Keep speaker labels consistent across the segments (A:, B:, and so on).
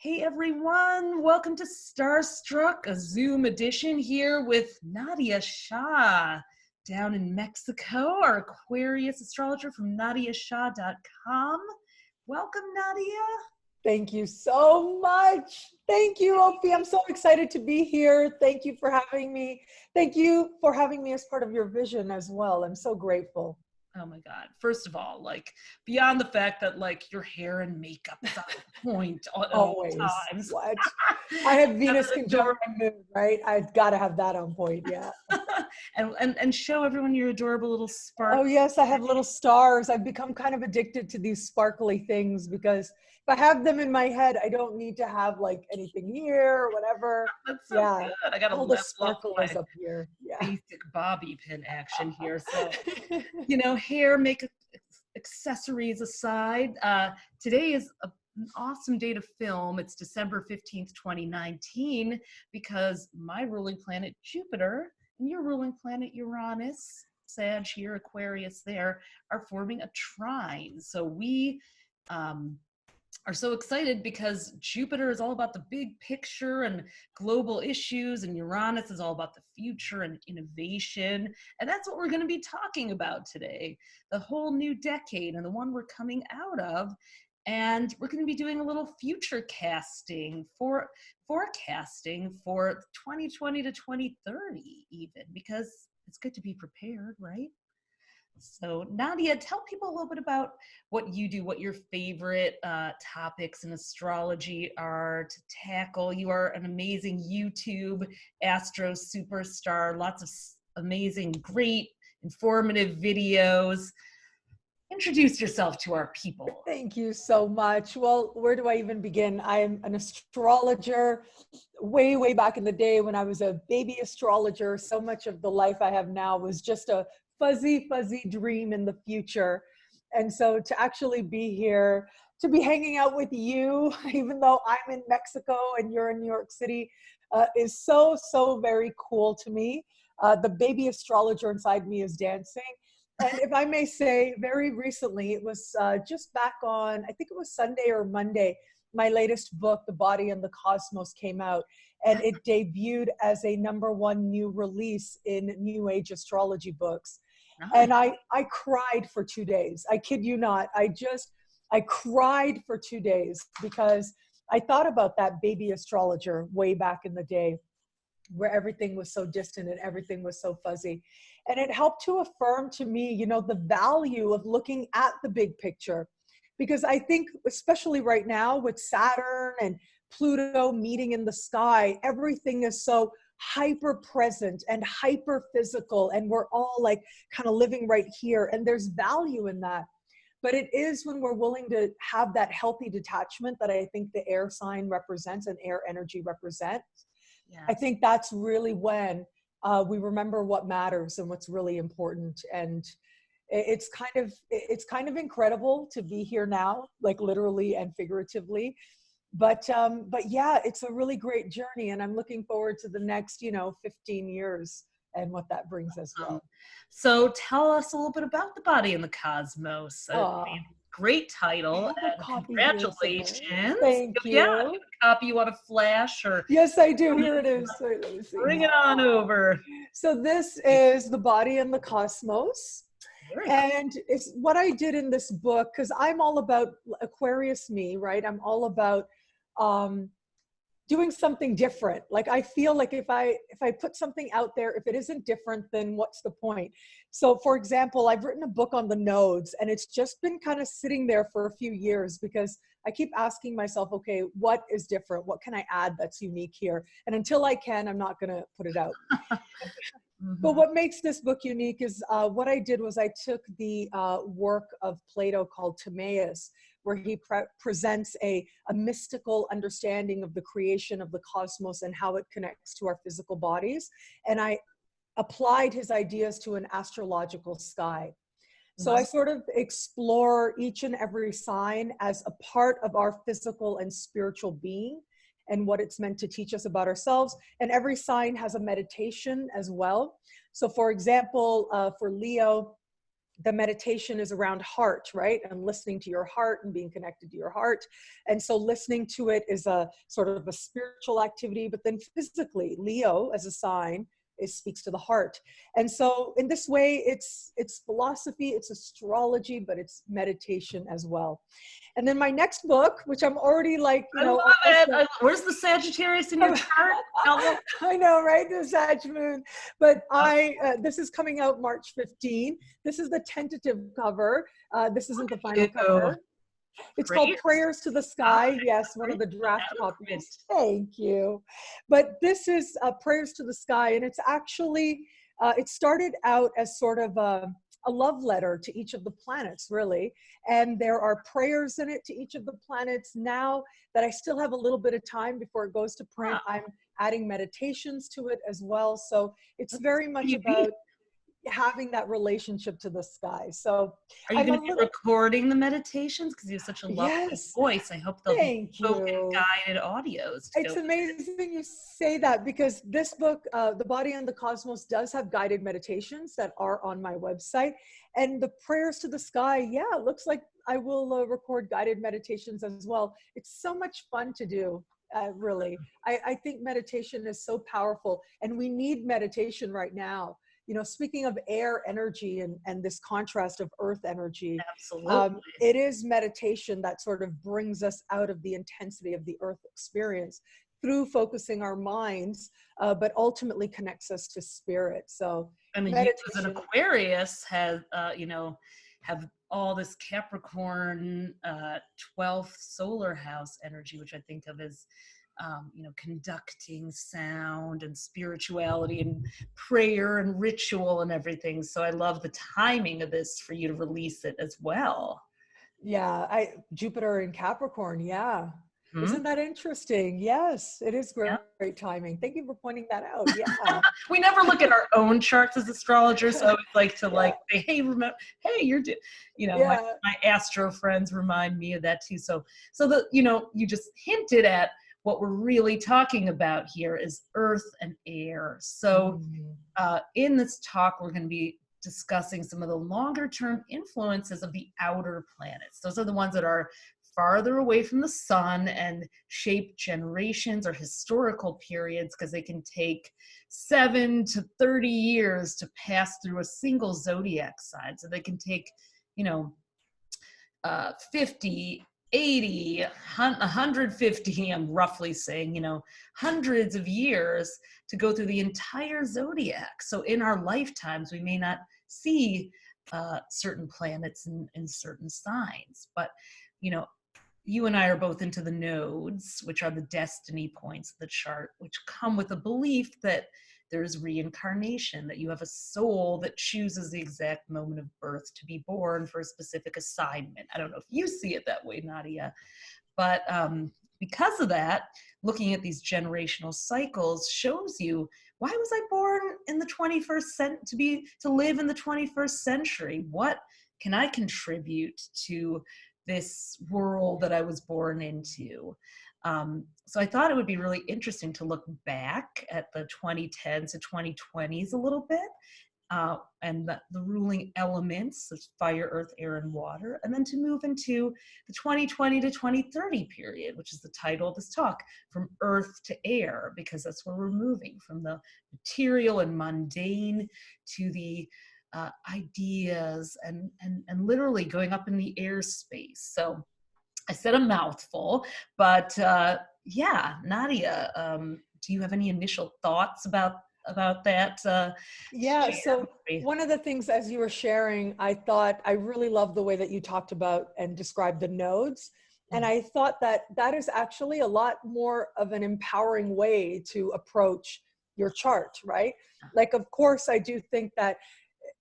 A: Hey everyone, welcome to Starstruck, a Zoom edition here with Nadia Shah down in Mexico, our Aquarius astrologer from nadiashah.com. Welcome, Nadia.
B: Thank you so much. Thank you, Opie. I'm so excited to be here. Thank you for having me. Thank you for having me as part of your vision as well. I'm so grateful.
A: Oh my God. First of all, beyond the fact that your hair and makeup is on point at all
B: Always.
A: times.
B: What? I have Venus
A: Adore-
B: conjunct my moon, right? I've got to have that on point. Yeah.
A: and show everyone your adorable little spark.
B: Oh, yes. I have little stars. I've become kind of addicted to these sparkly things because if I have them in my head, I don't need to have anything here or whatever.
A: That's so good. I got to
B: All the
A: lift up
B: sparkle
A: my
B: is up here. Yeah.
A: basic bobby pin action here. So, hair, makeup, accessories aside, today is an awesome day to film. It's December 15th, 2019, because my ruling planet Jupiter and your ruling planet Uranus, Sag here, Aquarius there, are forming a trine. So we are so excited because Jupiter is all about the big picture and global issues, and Uranus is all about the future and innovation. And that's what we're going to be talking about today, the whole new decade and the one we're coming out of. And we're going to be doing a little future casting forecasting for 2020 to 2030 even, because it's good to be prepared, right? So Nadia, tell people a little bit about what you do, what your favorite topics in astrology are to tackle. You are an amazing YouTube astro superstar, lots of amazing, great, informative videos. Introduce yourself to our people.
B: Thank you so much. Well, where do I even begin? I am an astrologer way back in the day when I was a baby astrologer. So much of the life I have now was just a fuzzy dream in the future. And so to actually be here, to be hanging out with you, even though I'm in Mexico and you're in New York City, is so very cool to me. The baby astrologer inside me is dancing. And if I may say, very recently, it was just back on, I think it was Sunday or Monday, my latest book, The Body and the Cosmos, came out. And it debuted as a #1 new release in New Age astrology books.
A: Nice.
B: And I cried for 2 days. I kid you not. I cried for 2 days because I thought about that baby astrologer way back in the day, where everything was so distant and everything was so fuzzy. And it helped to affirm to me, the value of looking at the big picture. Because I think, especially right now with Saturn and Pluto meeting in the sky, everything is so hyper present and hyper physical. And we're all kind of living right here. And there's value in that. But it is when we're willing to have that healthy detachment that I think the air sign represents and air energy represents.
A: Yes.
B: I think that's really when we remember what matters and what's really important. And it's kind of incredible to be here now, literally and figuratively. But yeah, it's a really great journey, and I'm looking forward to the next 15 years and what that brings as well.
A: So tell us a little bit about The Body and the Cosmos. Great title, and congratulations.
B: Thank you.
A: Yeah, you have a copy you want to flash? Or
B: yes, I do. Here it is. Let me see.
A: Bring it on over.
B: So this is The Body and the Cosmos. And it's what I did in this book, because I'm all about Aquarius me, right? I'm all about doing something different. I feel like if I put something out there, if it isn't different, then what's the point? So for example, I've written a book on the nodes, and it's just been kind of sitting there for a few years because I keep asking myself, okay, what is different? What can I add that's unique here? And until I can, I'm not going to put it out. But what makes this book unique is what I did was I took the work of Plato called Timaeus, where he presents a mystical understanding of the creation of the cosmos and how it connects to our physical bodies. And I applied his ideas to an astrological sky. So I sort of explore each and every sign as a part of our physical and spiritual being and what it's meant to teach us about ourselves. And every sign has a meditation as well. So for example, for Leo, the meditation is around heart, right? And listening to your heart and being connected to your heart. And so listening to it is a sort of a spiritual activity, but then physically, Leo as a sign, it speaks to the heart. And so in this way, it's philosophy, it's astrology, but it's meditation as well. And then my next book, which I'm already like,
A: I love it. Where's the Sagittarius in your chart?
B: I know, right? The Sag moon. But this is coming out March 15. This is the tentative cover. This isn't the final cover. It's called Prayers to the Sky. Yes, one of the draft copies. Thank you. But this is Prayers to the Sky, and it's actually, it started out as sort of a love letter to each of the planets, really. And there are prayers in it to each of the planets. Now that I still have a little bit of time before it goes to print, I'm adding meditations to it as well. So it's very much about having that relationship to the sky. So
A: are you going to be recording the meditations? Because you have such a lovely voice. I hope they'll be spoken guided audios.
B: It's amazing you say that, because this book, The Body and the Cosmos, does have guided meditations that are on my website. And the Prayers to the Sky, it looks like I will record guided meditations as well. It's so much fun to do. Really, I think meditation is so powerful, and we need meditation right now. You know, speaking of air energy and this contrast of earth energy,
A: absolutely,
B: it is meditation that sort of brings us out of the intensity of the earth experience through focusing our minds, but ultimately connects us to spirit. So,
A: and you as an Aquarius have all this Capricorn 12th solar house energy, which I think of as conducting sound and spirituality and prayer and ritual and everything. So I love the timing of this for you to release it as well.
B: Yeah, Jupiter in Capricorn. Yeah. Mm-hmm. Isn't that interesting? Yes, it is great timing. Thank you for pointing that out. Yeah.
A: We never look at our own charts as astrologers, so I always like to say, hey, my astro friends remind me of that too. So you just hinted at what we're really talking about here is earth and air. So in this talk, we're going to be discussing some of the longer term influences of the outer planets. Those are the ones that are farther away from the sun and shape generations or historical periods, because they can take 7 to 30 years to pass through a single zodiac sign. So they can take, 50, 80, 150, I'm roughly saying, hundreds of years to go through the entire zodiac. So in our lifetimes, we may not see certain planets in certain signs, but, you and I are both into the nodes, which are the destiny points of the chart, which come with a belief that there's reincarnation, that you have a soul that chooses the exact moment of birth to be born for a specific assignment. I don't know if you see it that way, Nadia, but because of that, looking at these generational cycles shows you, why was I born in the 21st to live in the 21st century? What can I contribute to this world that I was born into? So I thought it would be really interesting to look back at the 2010s to 2020s a little bit, and the ruling elements of fire, earth, air, and water, and then to move into the 2020 to 2030 period, which is the title of this talk, From Earth to Air, because that's where we're moving from the material and mundane to the ideas and literally going up in the airspace. So I said a mouthful, but Nadia, do you have any initial thoughts about that?
B: So one of the things, as you were sharing, I thought I really love the way that you talked about and described the nodes. And I thought that is actually a lot more of an empowering way to approach your chart, right? Like, of course, I do think that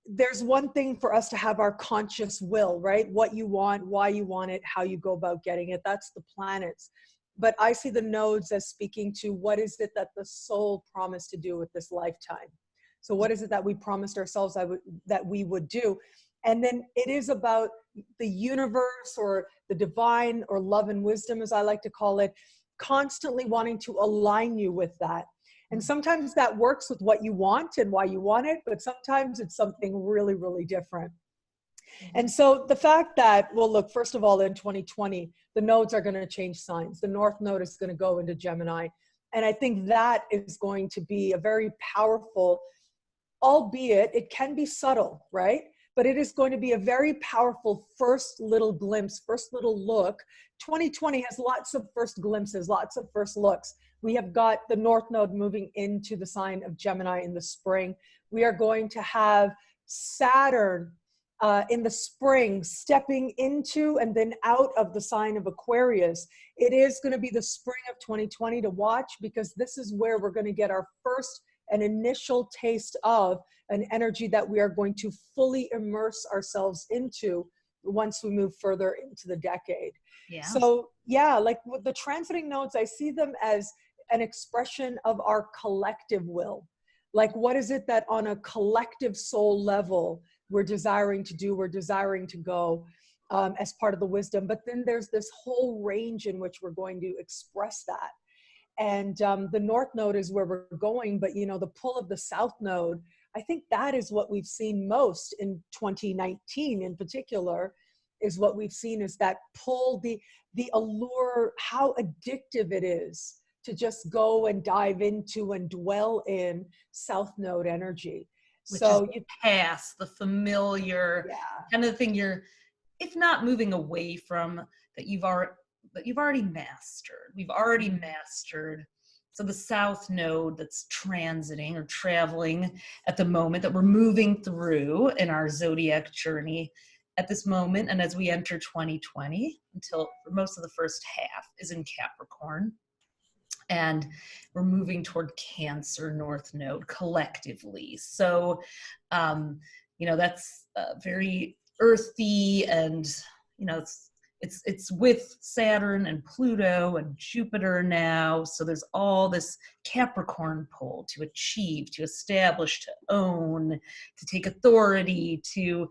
B: there's one thing for us to have our conscious will, right? What you want, why you want it, how you go about getting it. That's the planets. But I see the nodes as speaking to what is it that the soul promised to do with this lifetime. So what is it that we promised ourselves that we would do? And then it is about the universe or the divine or love and wisdom, as I like to call it, constantly wanting to align you with that. And sometimes that works with what you want and why you want it, but sometimes it's something really, really different. And so the fact that, well, look, first of all, in 2020, the nodes are going to change signs. The North Node is going to go into Gemini. And I think that is going to be a very powerful, albeit it can be subtle, right? But it is going to be a very powerful first little glimpse, first little look. 2020 has lots of first glimpses, lots of first looks. We have got the North Node moving into the sign of Gemini in the spring. We are going to have Saturn in the spring stepping into and then out of the sign of Aquarius. It is going to be the spring of 2020 to watch, because this is where we're going to get our first and initial taste of an energy that we are going to fully immerse ourselves into once we move further into the decade.
A: Yeah.
B: So yeah, like with the transiting nodes, I see them as an expression of our collective will. Like, what is it that on a collective soul level we're desiring to do, we're desiring to go as part of the wisdom. But then there's this whole range in which we're going to express that. And the North Node is where we're going, but you know, the pull of the South Node, I think that is what we've seen most in 2019 in particular, is what we've seen is that pull, the allure, how addictive it is to just go and dive into and dwell in South Node energy.
A: Which
B: So
A: is the past, the familiar, kind of thing you're, if not moving away from, that you've already mastered. We've already mastered. So the South Node that's transiting or traveling at the moment, that we're moving through in our zodiac journey at this moment, and as we enter 2020, until for most of the first half, is in Capricorn. And we're moving toward Cancer North Node collectively. So, you know, that's very earthy, and, you know, it's with Saturn and Pluto and Jupiter now. So there's all this Capricorn pull to achieve, to establish, to own, to take authority, to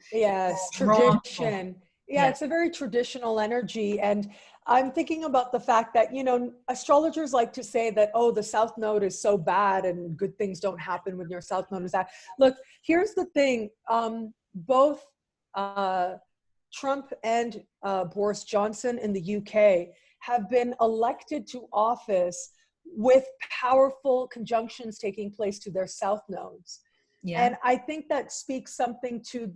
B: tradition. Yeah, it's a very traditional energy. And I'm thinking about the fact that, you know, astrologers like to say that, oh, the South Node is so bad and good things don't happen when your South Node is that. Look, here's the thing. Both Trump and Boris Johnson in the UK have been elected to office with powerful conjunctions taking place to their South Nodes. Yeah. And I think that speaks something to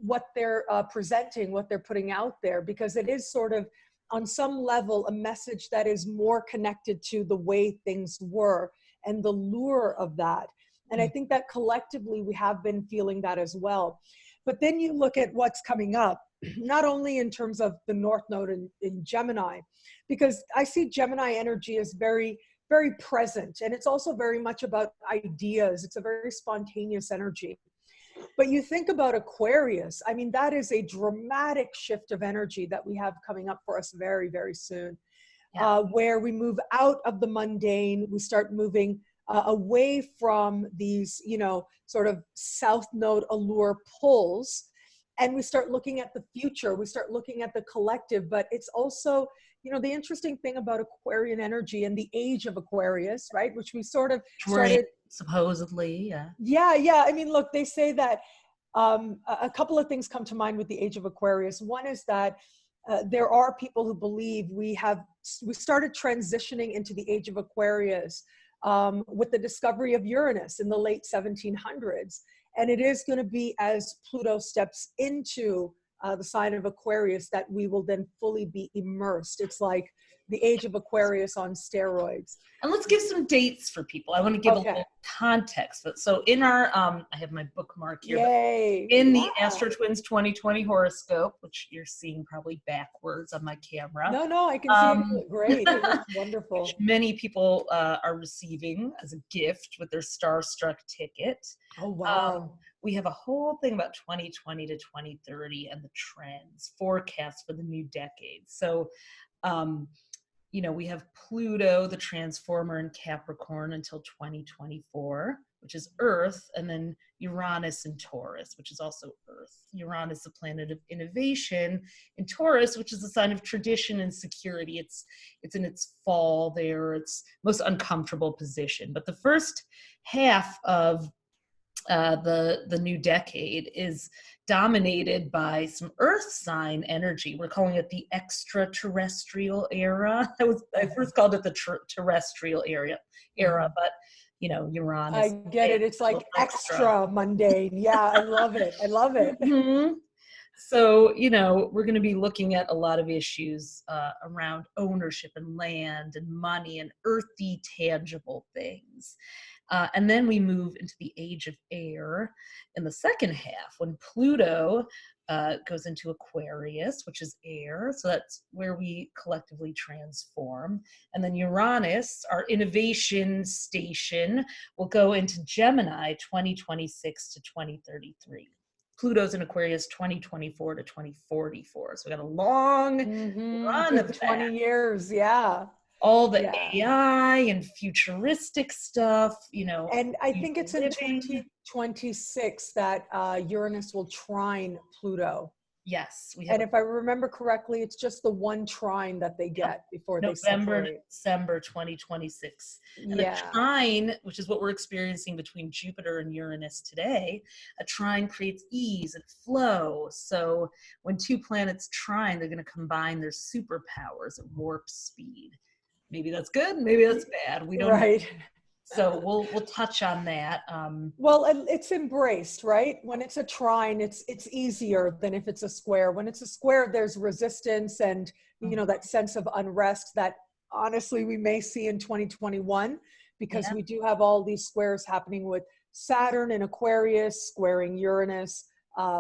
B: what they're presenting, what they're putting out there, because it is sort of, on some level, a message that is more connected to the way things were and the lure of that. And I think that collectively we have been feeling that as well. But then you look at what's coming up, not only in terms of the North Node in Gemini, because I see Gemini energy as very, very present. And it's also very much about ideas. It's a very spontaneous energy. But you think about Aquarius, I mean, that is a dramatic shift of energy that we have coming up for us very, very soon, where we move out of the mundane, we start moving away from these, you know, sort of South Node allure pulls, and we start looking at the future, we start looking at the collective. But it's also, you know, the interesting thing about Aquarian energy and the age of Aquarius, right, which we sort of started...
A: Supposedly,
B: I mean, look, they say that a couple of things come to mind with the age of Aquarius. One is that there are people who believe we started transitioning into the age of Aquarius with the discovery of Uranus in the late 1700s. And it is going to be as Pluto steps into the sign of Aquarius that we will then fully be immersed. It's like the age of Aquarius on steroids.
A: And let's give some dates for people. I want to give a little context. So in our, I have my bookmark here.
B: Yay.
A: In the Astro Twins 2020 horoscope, which you're seeing probably backwards on my camera.
B: No, I can see it. Great. It looks wonderful.
A: Which many people are receiving as a gift with their Starstruck ticket.
B: Oh, wow.
A: We have a whole thing about 2020 to 2030 and the trends, forecasts for the new decade. So, you know, we have Pluto, the transformer in Capricorn until 2024, which is Earth, and then Uranus in Taurus, which is also Earth. Uranus, the planet of innovation, in Taurus, which is a sign of tradition and security. It's in its fall there, its most uncomfortable position. But the first half of the new decade is dominated by some Earth sign energy. We're calling it the extraterrestrial era. I first called it the terrestrial era, but
B: I
A: Uranus.
B: get it. It's like extra mundane. Yeah, I love it. I love it.
A: Mhm. So, we're going to be looking at a lot of issues around ownership and land and money and earthy, tangible things. And then we move into the age of air in the second half when Pluto goes into Aquarius, which is air. So that's where we collectively transform. And then Uranus, our innovation station, will go into Gemini 2026 to 2033. Pluto's in Aquarius 2024 to 2044. So we got a long run
B: Good
A: of
B: 20
A: that.
B: years. Yeah.
A: All the
B: Yeah.
A: AI and futuristic stuff,
B: And I think it's in
A: living.
B: 2026 that Uranus will trine Pluto.
A: Yes, we have
B: And if I remember correctly, it's just the one trine that they get before they
A: November,
B: separate.
A: December 2026. And a
B: Yeah.
A: trine, which is what we're experiencing between Jupiter and Uranus today, a trine creates ease and flow. So when two planets trine, they're going to combine their superpowers at warp speed. Maybe that's good, maybe that's bad. We don't know.
B: Right.
A: So we'll touch on that.
B: Well, and it's embraced, right? When it's a trine, it's easier than if it's a square. When it's a square, there's resistance and that sense of unrest that honestly we may see in 2021 because
A: Yeah.
B: we do have all these squares happening with Saturn in Aquarius squaring Uranus.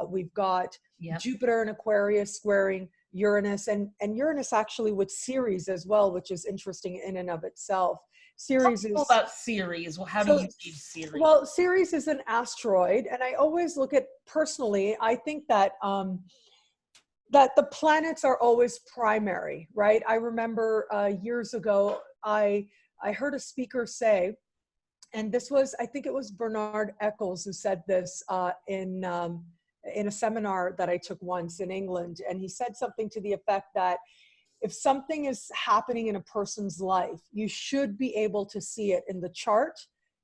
B: We've got Jupiter in Aquarius squaring Uranus, and Uranus actually with Ceres as well, which is interesting in and of itself. Ceres is
A: about Ceres. Well, how do you see Ceres?
B: Well, Ceres is an asteroid, and I always look at personally. I think that that the planets are always primary, right? I remember years ago, I heard a speaker say, and this was, I think it was Bernard Eccles who said this in a seminar that I took once in England, and he said something to the effect that if something is happening in a person's life, you should be able to see it in the chart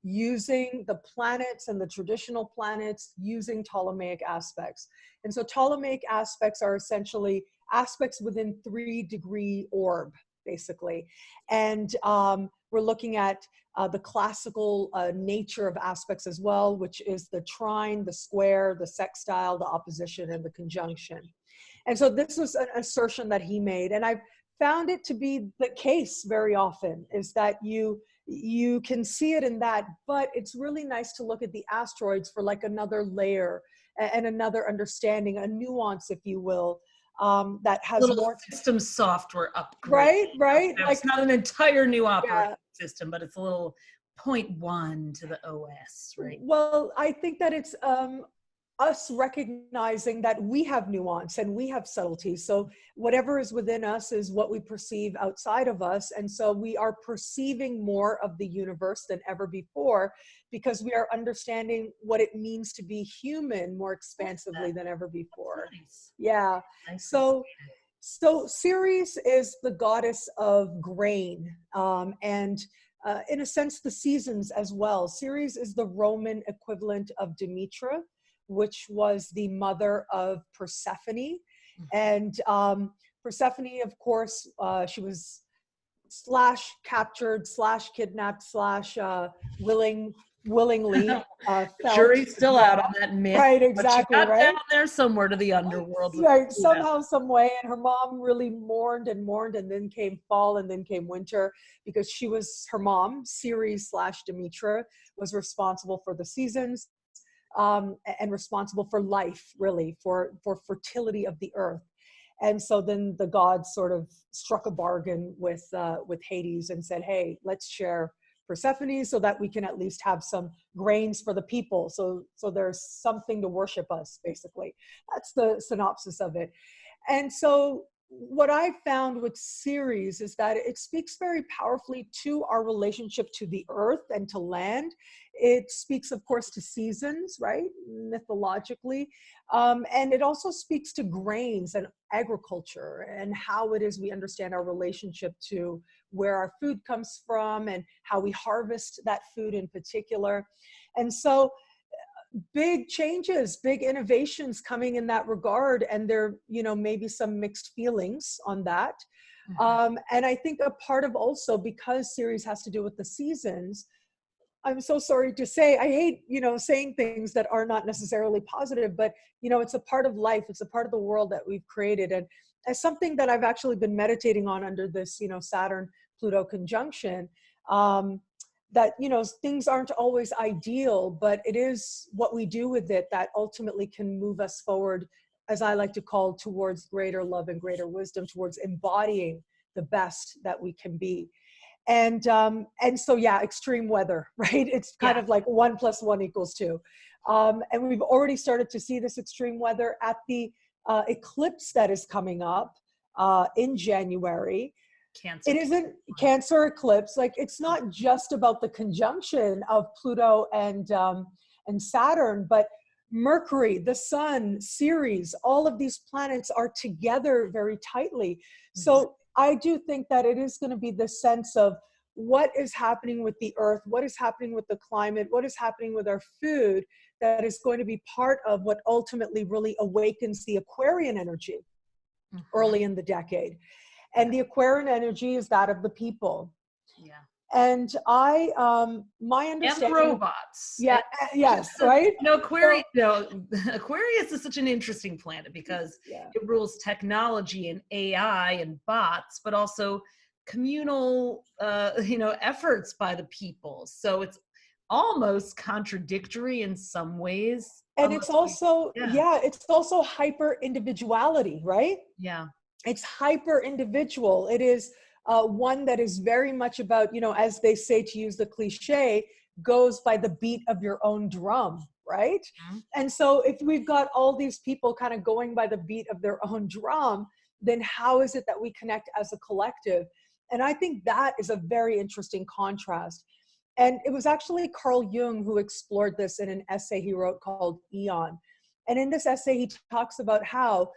B: using the planets and the traditional planets using Ptolemaic aspects. And so Ptolemaic aspects are essentially aspects within 3-degree orb, basically. And we're looking at the classical nature of aspects as well, which is the trine, the square, the sextile, the opposition, and the conjunction. And so this was an assertion that he made. And I've found it to be the case very often, is that you can see it in that, but it's really nice to look at the asteroids for like another layer and another understanding, a nuance, if you will, that has more
A: system software upgrade.
B: Right.
A: It's not an entire new operating system, but it's a little 0.1 to the OS, right?
B: Well, I think that it's us recognizing that we have nuance and we have subtlety. So whatever is within us is what we perceive outside of us. And so we are perceiving more of the universe than ever before because we are understanding what it means to be human more expansively than ever before. Nice. Yeah. Nice. So Ceres is the goddess of grain and in a sense, the seasons as well. Ceres is the Roman equivalent of Demetra, which was the mother of Persephone. And Persephone, of course, she was /captured /kidnapped willingly.
A: Jury's still out on that myth.
B: Right, exactly.
A: But she got down there somewhere to the underworld.
B: Right, somehow, some way. And her mom really mourned, and then came fall, and then came winter, because she was, her mom, Ceres /Demetra, was responsible for the seasons. And responsible for life, really, for fertility of the earth. And so then the gods sort of struck a bargain with Hades and said, hey, let's share Persephone so that we can at least have some grains for the people. So there's something to worship us, basically. That's the synopsis of it. And so what I found with Ceres is that it speaks very powerfully to our relationship to the earth and to land. It speaks, of course, to seasons, right, mythologically. And it also speaks to grains and agriculture and how it is we understand our relationship to where our food comes from and how we harvest that food in particular. And so big changes, big innovations coming in that regard. And there, maybe some mixed feelings on that. And I think a part of also, because Ceres has to do with the seasons, I'm so sorry to say, I hate, saying things that are not necessarily positive, but, it's a part of life. It's a part of the world that we've created. And as something that I've actually been meditating on under this, Saturn-Pluto conjunction, that, things aren't always ideal, but it is what we do with it that ultimately can move us forward, as I like to call, towards greater love and greater wisdom, towards embodying the best that we can be. And so, yeah, extreme weather, right? It's kind of like 1 + 1 = 2. And we've already started to see this extreme weather at the eclipse that is coming up in January.
A: Cancer.
B: It isn't Cancer eclipse. Like, it's not just about the conjunction of Pluto and Saturn, but Mercury, the Sun, Ceres, all of these planets are together very tightly. So I do think that it is going to be the sense of what is happening with the earth, what is happening with the climate, what is happening with our food, that is going to be part of what ultimately really awakens the Aquarian energy early in the decade. And the Aquarian energy is that of the people.
A: Yeah.
B: And my understanding.
A: And robots.
B: Yeah. Yes. Right.
A: Aquarius. Aquarius is such an interesting planet because it rules technology and AI and bots, but also communal, efforts by the people. So it's almost contradictory in some ways.
B: And it's also, it's also hyper individuality, right?
A: Yeah.
B: It's hyper individual. It is one that is very much about, as they say, to use the cliche, goes by the beat of your own drum, right? Mm-hmm. And so if we've got all these people kind of going by the beat of their own drum, then how is it that we connect as a collective? And I think that is a very interesting contrast. And it was actually Carl Jung who explored this in an essay he wrote called Eon. And in this essay, he talks about how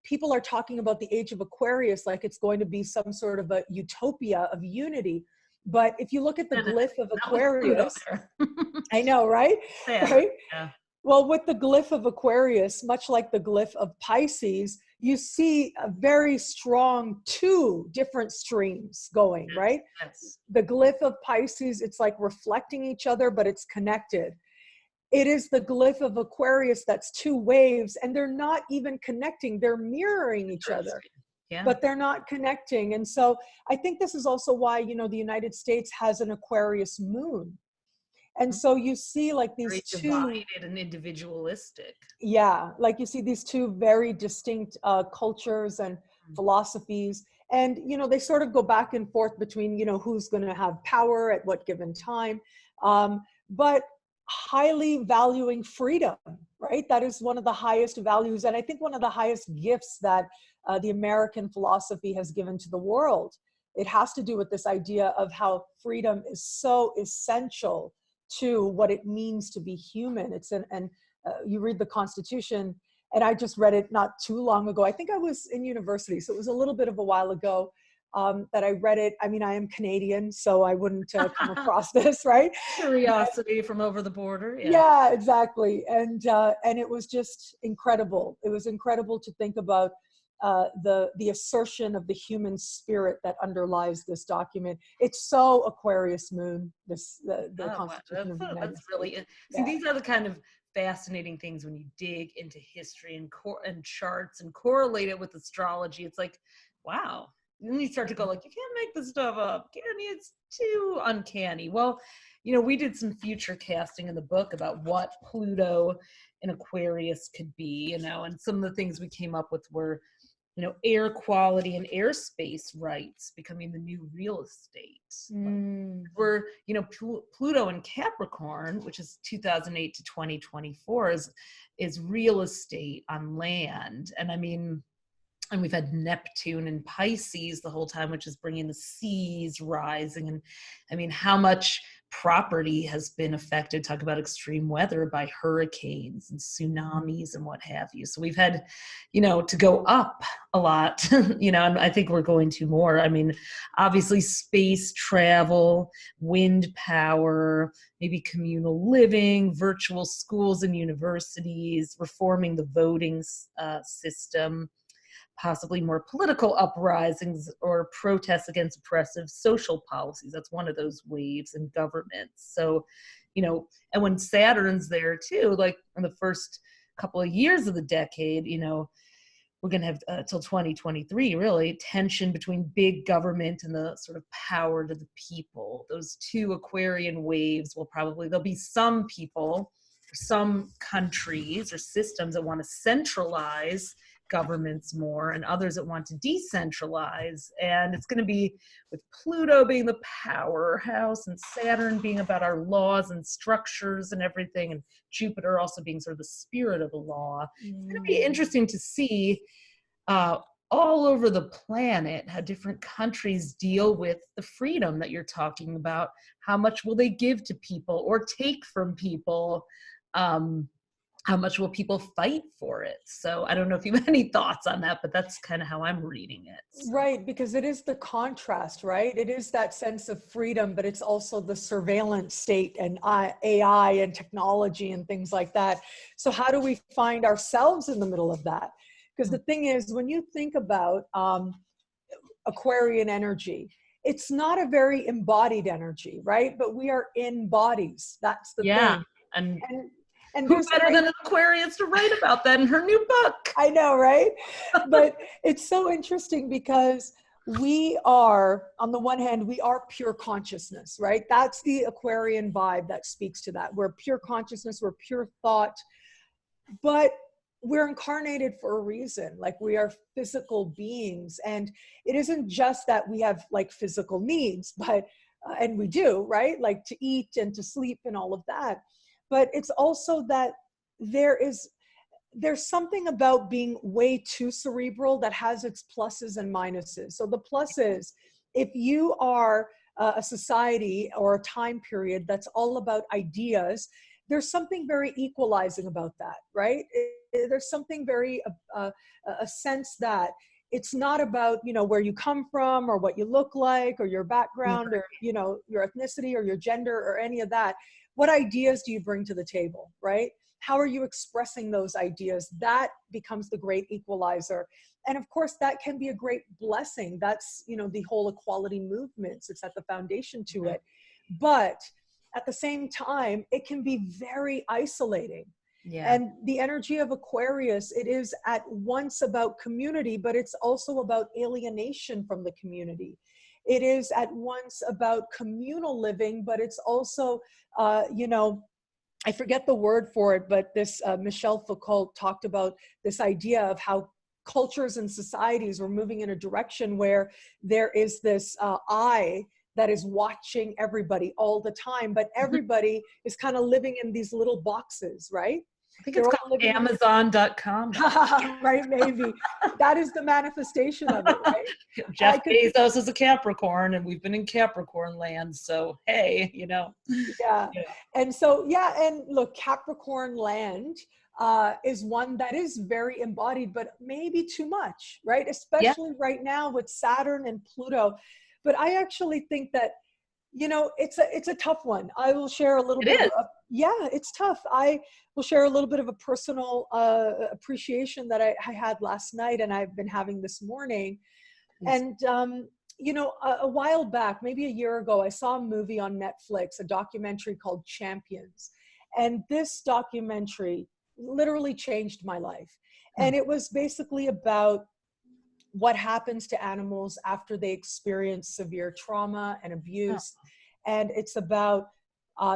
B: people are talking about the age of Aquarius like it's going to be some sort of a utopia of unity. But if you look at the glyph of Aquarius, I know, right?
A: Yeah.
B: Right?
A: Yeah.
B: Well, with the glyph of Aquarius, much like the glyph of Pisces, you see a very strong 2 different streams going, right?
A: Yes.
B: The glyph of Pisces, it's like reflecting each other, but it's connected. It is the glyph of Aquarius that's 2 waves, and they're not even connecting. They're mirroring each other, but they're not connecting. And so I think this is also why, the United States has an Aquarius moon. And so you see like these
A: very
B: 2
A: divided and individualistic.
B: Yeah, like you see these 2 very distinct cultures and philosophies. And, they sort of go back and forth between, who's going to have power at what given time. But highly valuing freedom, right? That is one of the highest values. And I think one of the highest gifts that the American philosophy has given to the world. It has to do with this idea of how freedom is so essential to what it means to be human. You read the Constitution, and I just read it not too long ago. I think I was in university, so it was a little bit of a while ago that I read it. I mean, I am Canadian, so I wouldn't come across this, right?
A: Curiosity from over the border.
B: Yeah, exactly. And it was just incredible. It was incredible to think about the assertion of the human spirit that underlies this document. It's so Aquarius moon, the Constitution of the United States.
A: Really, see, these are the kind of fascinating things when you dig into history and charts and correlate it with astrology. It's like, wow. And then you start to go like, you can't make this stuff up, can you? It's too uncanny. Well, we did some future casting in the book about what Pluto in Aquarius could be, and some of the things we came up with were, air quality and airspace rights becoming the new real estate. Where, Pluto in Capricorn, which is 2008 to 2024, is real estate on land. And we've had Neptune in Pisces the whole time, which is bringing the seas rising. And how much property has been affected. Talk about extreme weather, by hurricanes and tsunamis and what have you. So we've had, to go up a lot, and I think we're going to more. I mean, obviously space travel, wind power, maybe communal living, virtual schools and universities, reforming the voting system, possibly more political uprisings or protests against oppressive social policies. That's one of those waves in governments. So, and when Saturn's there too, like in the first couple of years of the decade, we're going to have till 2023, really, tension between big government and the sort of power to the people. Those two Aquarian waves there'll be some people, some countries or systems that want to centralize governments more, and others that want to decentralize. And it's going to be with Pluto being the powerhouse and Saturn being about our laws and structures and everything, and Jupiter also being sort of the spirit of the law. It's going to be interesting to see all over the planet how different countries deal with the freedom that you're talking about. How much will they give to people or take from people? How much will people fight for it? So I don't know if you have any thoughts on that, but that's kind of how I'm reading it. So.
B: Right, because it is the contrast, right? It is that sense of freedom, but it's also the surveillance state and AI and technology and things like that. So how do we find ourselves in the middle of that? Because the thing is, when you think about Aquarian energy, it's not a very embodied energy, right? But we are in bodies. That's the thing.
A: And who better than an Aquarius to write about that in her new book?
B: I know, right? But it's so interesting because we are, on the one hand, we are pure consciousness, right? That's the Aquarian vibe that speaks to that. We're pure consciousness, we're pure thought, but we're incarnated for a reason. Like, we are physical beings. And it isn't just that we have like physical needs, but, and we do, right? Like to eat and to sleep and all of that. But it's also that there's something about being way too cerebral that has its pluses and minuses. So the plus is, if you are a society or a time period that's all about ideas, there's something very equalizing about that, right? There's something very, a sense that it's not about, where you come from or what you look like or your background or, your ethnicity or your gender or any of that. What ideas do you bring to the table, right? How are you expressing those ideas? That becomes the great equalizer. And of course, that can be a great blessing. That's, the whole equality movements. It's at the foundation to it. But at the same time, it can be very isolating. Yeah. And the energy of Aquarius, it is at once about community, but it's also about alienation from the community. It is at once about communal living, but it's also, I forget the word for it, but this Michel Foucault talked about this idea of how cultures and societies were moving in a direction where there is this eye that is watching everybody all the time, but everybody is kind of living in these little boxes, right?
A: I think it's called Amazon.com.
B: Right, maybe. That is the manifestation of it, right?
A: Jeff Bezos is a Capricorn, and we've been in Capricorn land, so hey,
B: Yeah. And so, and look, Capricorn land is one that is very embodied, but maybe too much, right? Especially right now with Saturn and Pluto. But I actually think that, it's a tough one. I will share a little bit. It's tough. I will share a little bit of a personal appreciation that I had last night and I've been having this morning. Yes. And, a while back, maybe a year ago, I saw a movie on Netflix, a documentary called Champions. And this documentary literally changed my life. And it was basically about what happens to animals after they experience severe trauma and abuse. And it's about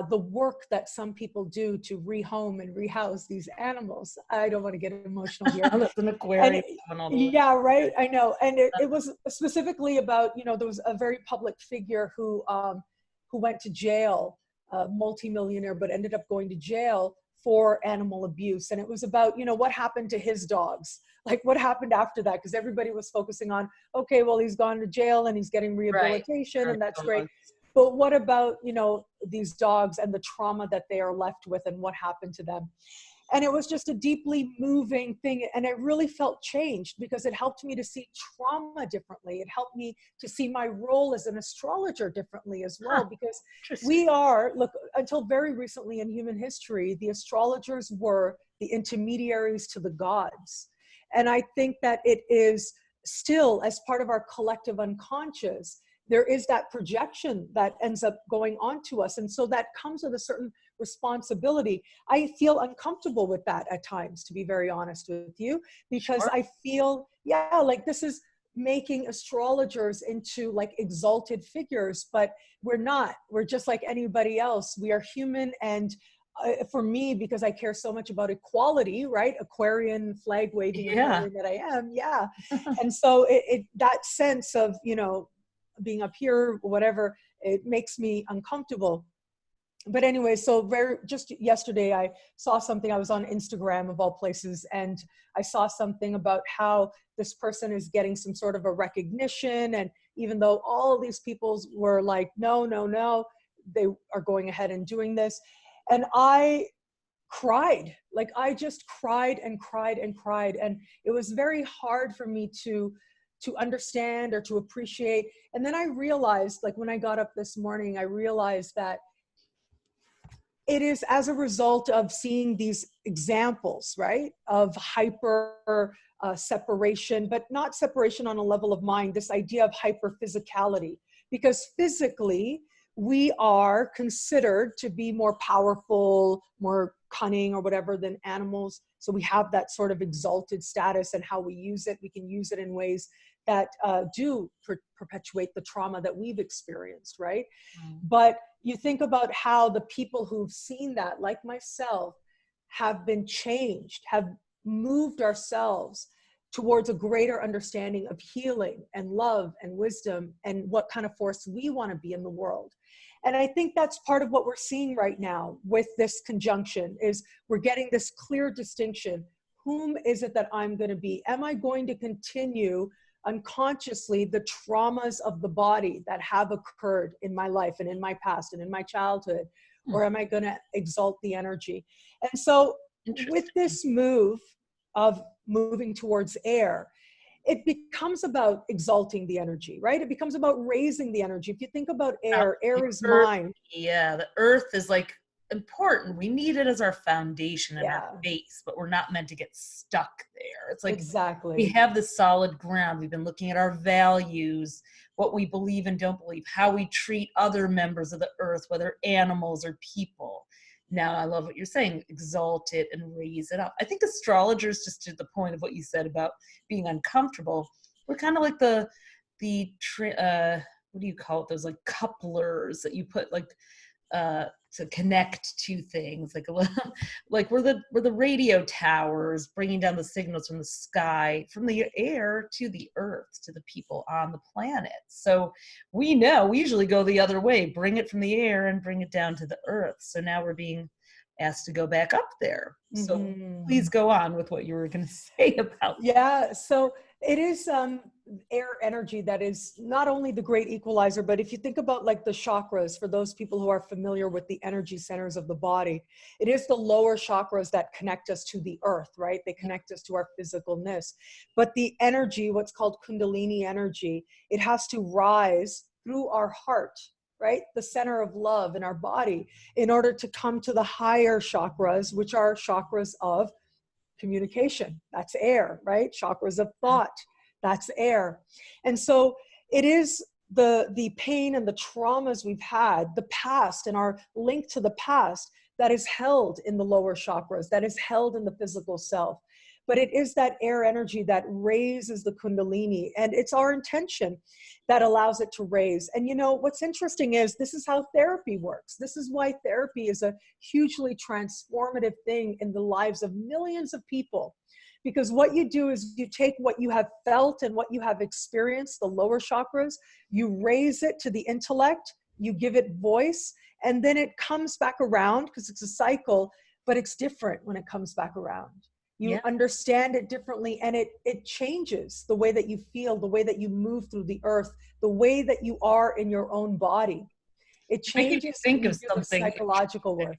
B: the work that some people do to rehome and rehouse these animals. I don't want to get emotional here.
A: That's an aquarium.
B: Yeah, right. I know. And it was specifically about, there was a very public figure who went to jail, a multimillionaire, but ended up going to jail for animal abuse. And it was about, what happened to his dogs? Like, what happened after that? Because everybody was focusing on, okay, well, he's gone to jail and he's getting rehabilitation, and that's great. But what about, you know, these dogs and the trauma that they are left with and what happened to them? And it was just a deeply moving thing. And it really felt changed because it helped me to see trauma differently. It helped me to see my role as an astrologer differently as well, because we are, look, until very recently in human history, the astrologers were the intermediaries to the gods. And I think that it is still, as part of our collective unconscious, there is that projection that ends up going on to us. And so that comes with a certain responsibility. I feel uncomfortable with that at times, to be very honest with you, because I feel, yeah, like this is making astrologers into like exalted figures, but we're not. We're just like anybody else. We are human. And for me, because I care so much about equality, right? Aquarian flag waving Aquarian that I am. Yeah. And so that sense of, you know, being up here, whatever, it makes me uncomfortable. But anyway, so just yesterday I saw something. I was on Instagram of all places, and I saw something about how this person is getting some sort of a recognition. And even though all these people were like, no, no, no, they are going ahead and doing this. And I cried, like I just cried and cried and cried. And it was very hard for me to understand or to appreciate. And then I realized, like when I got up this morning, I realized that it is as a result of seeing these examples, right, of hyper separation, but not separation on a level of mind, this idea of hyper physicality, because physically we are considered to be more powerful, more cunning or whatever than animals. So we have that sort of exalted status, and how we use it, we can use it in ways that do perpetuate the trauma that we've experienced, right? But you think about how the people who've seen that, like myself, have been changed, have moved ourselves towards a greater understanding of healing and love and wisdom and what kind of force we want to be in the world. And I think that's part of what we're seeing right now with this conjunction, is we're getting this clear distinction. Whom is it that I'm going to be? Am I going to continue unconsciously the traumas of the body that have occurred in my life and in my past and in my childhood, or am I going to exalt the energy? And so with this move of moving towards air, it becomes about exalting the energy, right? It becomes about raising the energy. If you think about air, air is mind.
A: Yeah, the earth is like important. We need it as our foundation and our base, but we're not meant to get stuck there. It's like we have this solid ground. We've been looking at our values, what we believe and don't believe, how we treat other members of the earth, whether animals or people. Now, I love what you're saying, exalt it and raise it up. I think astrologers, just to the point of what you said about being uncomfortable, we're kind of like the what do you call it? Those like couplers that you put like to connect two things, like we're the radio towers bringing down the signals from the sky, from the air to the earth, to the people on the planet. So we usually go the other way, bring it from the air and bring it down to the earth. So now we're being asked to go back up there. So please go on with what you were going to say about that.
B: Yeah, so it is air energy that is not only the great equalizer, but if you think about like the chakras, for those people who are familiar with the energy centers of the body, it is the lower chakras that connect us to the earth, right? They connect us to our physicalness. But the energy, what's called Kundalini energy, it has to rise through our heart, right? The center of love in our body, in order to come to the higher chakras, which are chakras of communication. That's air, right? Chakras of thought. That's air. And so it is the pain and the traumas we've had, the past and our link to the past, that is held in the lower chakras, that is held in the physical self. But it is that air energy that raises the Kundalini, and it's our intention that allows it to raise. And you know, what's interesting is this is how therapy works. This is why therapy is a hugely transformative thing in the lives of millions of people. Because what you do is you take what you have felt and what you have experienced, the lower chakras, you raise it to the intellect, you give it voice, and then it comes back around, because it's a cycle, but it's different when it comes back around. You understand it differently, and it changes the way that you feel, the way that you move through the earth, the way that you are in your own body. It
A: You're making me
B: changes
A: think
B: when
A: of
B: you do the
A: something
B: psychological work.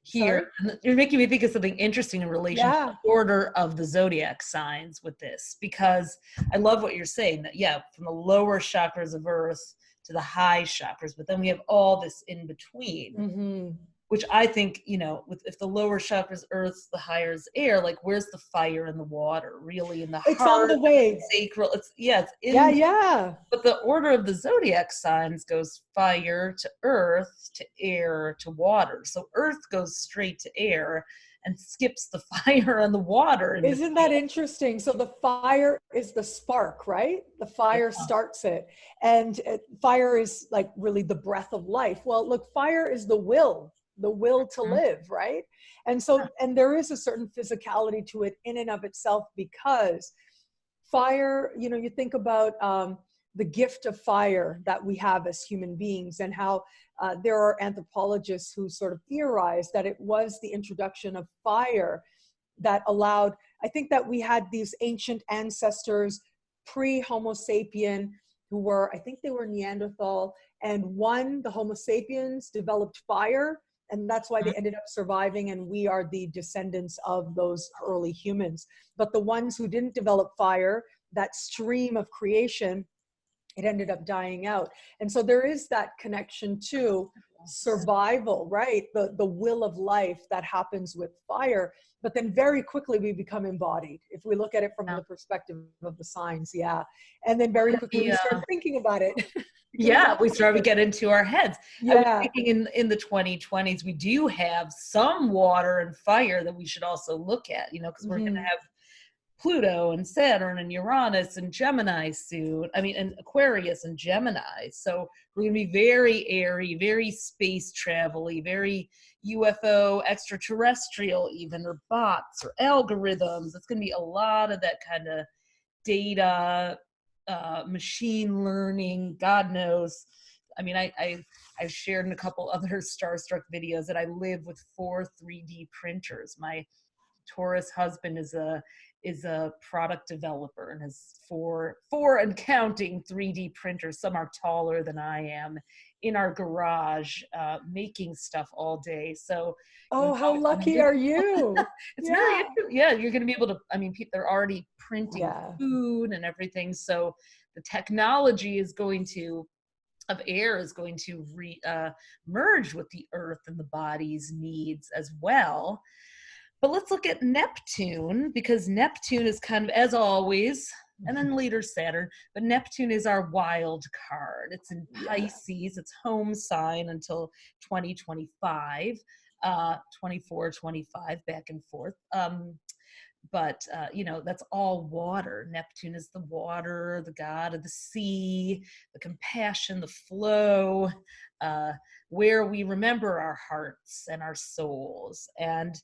A: here.
B: Sorry?
A: And you're making me think of something interesting in relation to
B: Yeah.
A: the order of the zodiac signs with this, because I love what you're saying that, yeah, from the lower chakras of earth to the high chakras, but then we have all this in between,
B: Mm-hmm.
A: which I think, if the lower chakras earth, the higher is air, like where's the fire and the water really in the
B: It's on
A: heart,
B: the way.
A: sacral, it's it's
B: Yeah,
A: in.
B: yeah.
A: But the order of the zodiac signs goes fire to earth to air to water. So earth goes straight to air and skips the fire and the water in
B: Isn't that
A: between.
B: interesting? So the fire is the spark, right? The fire
A: Yeah.
B: starts it. And fire is like really the breath of life. Well, look, fire is the will to
A: Mhm.
B: live, right? And so, and there is a certain physicality to it in and of itself, because fire, you think about the gift of fire that we have as human beings, and how there are anthropologists who sort of theorize that it was the introduction of fire that allowed, I think that we had these ancient ancestors pre-Homo sapien who were, I think they were Neanderthal, and the Homo sapiens developed fire, and that's why they ended up surviving, and we are the descendants of those early humans. But the ones who didn't develop fire, that stream of creation, it ended up dying out. And so there is that connection to survival, right? The will of life that happens with fire. But then very quickly we become embodied, if we look at it from
A: Yeah.
B: the perspective of the signs. Yeah. And then very quickly we start thinking about it.
A: Yeah, we get into our heads. I was
B: Yeah.
A: thinking in the 2020s, we do have some water and fire that we should also look at, because we're going to have Pluto and Saturn and Uranus and Gemini soon. And Aquarius and Gemini. So we're going to be very airy, very space travel-y, very UFO, extraterrestrial even, or bots or algorithms. It's going to be a lot of that kind of data, machine learning, God knows. I've shared in a couple other Starstruck videos that I live with 4 3D printers. My Taurus husband is a product developer and has four and counting 3D printers. Some are taller than I am, in our garage, making stuff all day. So
B: How lucky are you?
A: it's really interesting. Yeah, you're going to be able to, they're already printing food and everything. So the technology of air is going to merge with the earth and the body's needs as well. But let's look at Neptune, because Neptune is kind of, as always, and then later Saturn, but Neptune is our wild card. It's in Pisces, it's home sign until 2025, 24, 25, back and forth. But that's all water. Neptune is the water, the god of the sea, the compassion, the flow, where we remember our hearts and our souls. And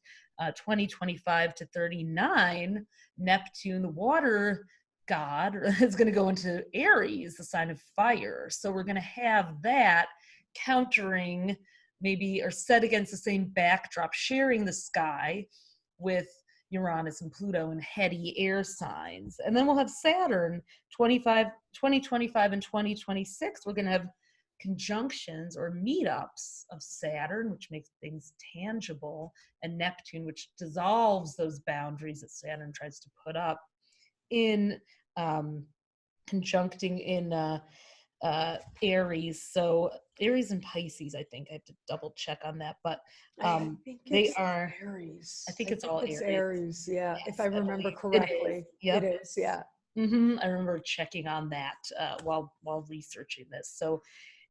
A: 2025 to 39, Neptune, the water god, is going to go into Aries, the sign of fire. So we're going to have that countering, maybe, or set against the same backdrop, sharing the sky with Uranus and Pluto and heady air signs. And then we'll have Saturn 2025 and 2026. We're going to have conjunctions or meetups of Saturn, which makes things tangible, and Neptune, which dissolves those boundaries that Saturn tries to put up in conjuncting in Aries. So Aries and Pisces, I think I have to double check on that, but they are
B: Aries.
A: I think it's all Aries.
B: Aries, yeah.
A: Yes,
B: if I remember
A: it
B: correctly.
A: Yep.
B: It is, yeah.
A: I remember checking on that while researching this. So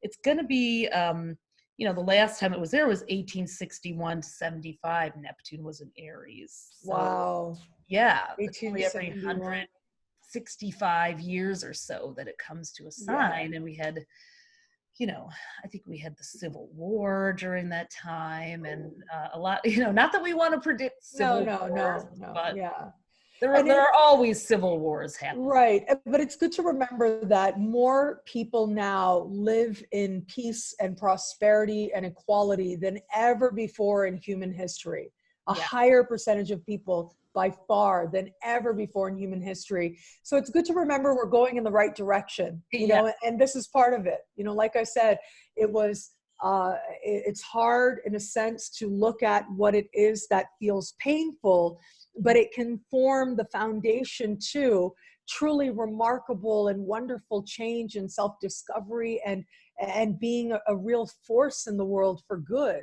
A: it's going to be, the last time it was there was 1861 to 75. Neptune was in Aries. So,
B: wow.
A: Yeah. It's only every
B: 1871.
A: 165 years or so that it comes to a sign. And we had, I think we had the Civil War during that time, and a lot, not that we want to predict civil wars, but
B: yeah.
A: There are always civil wars happening.
B: Right. But it's good to remember that more people now live in peace and prosperity and equality than ever before in human history. A higher percentage of people by far than ever before in human history. So it's good to remember we're going in the right direction, and this is part of it. Like I said, it was It's hard in a sense to look at what it is that feels painful, but it can form the foundation to truly remarkable and wonderful change and self-discovery and being a real force in the world for good.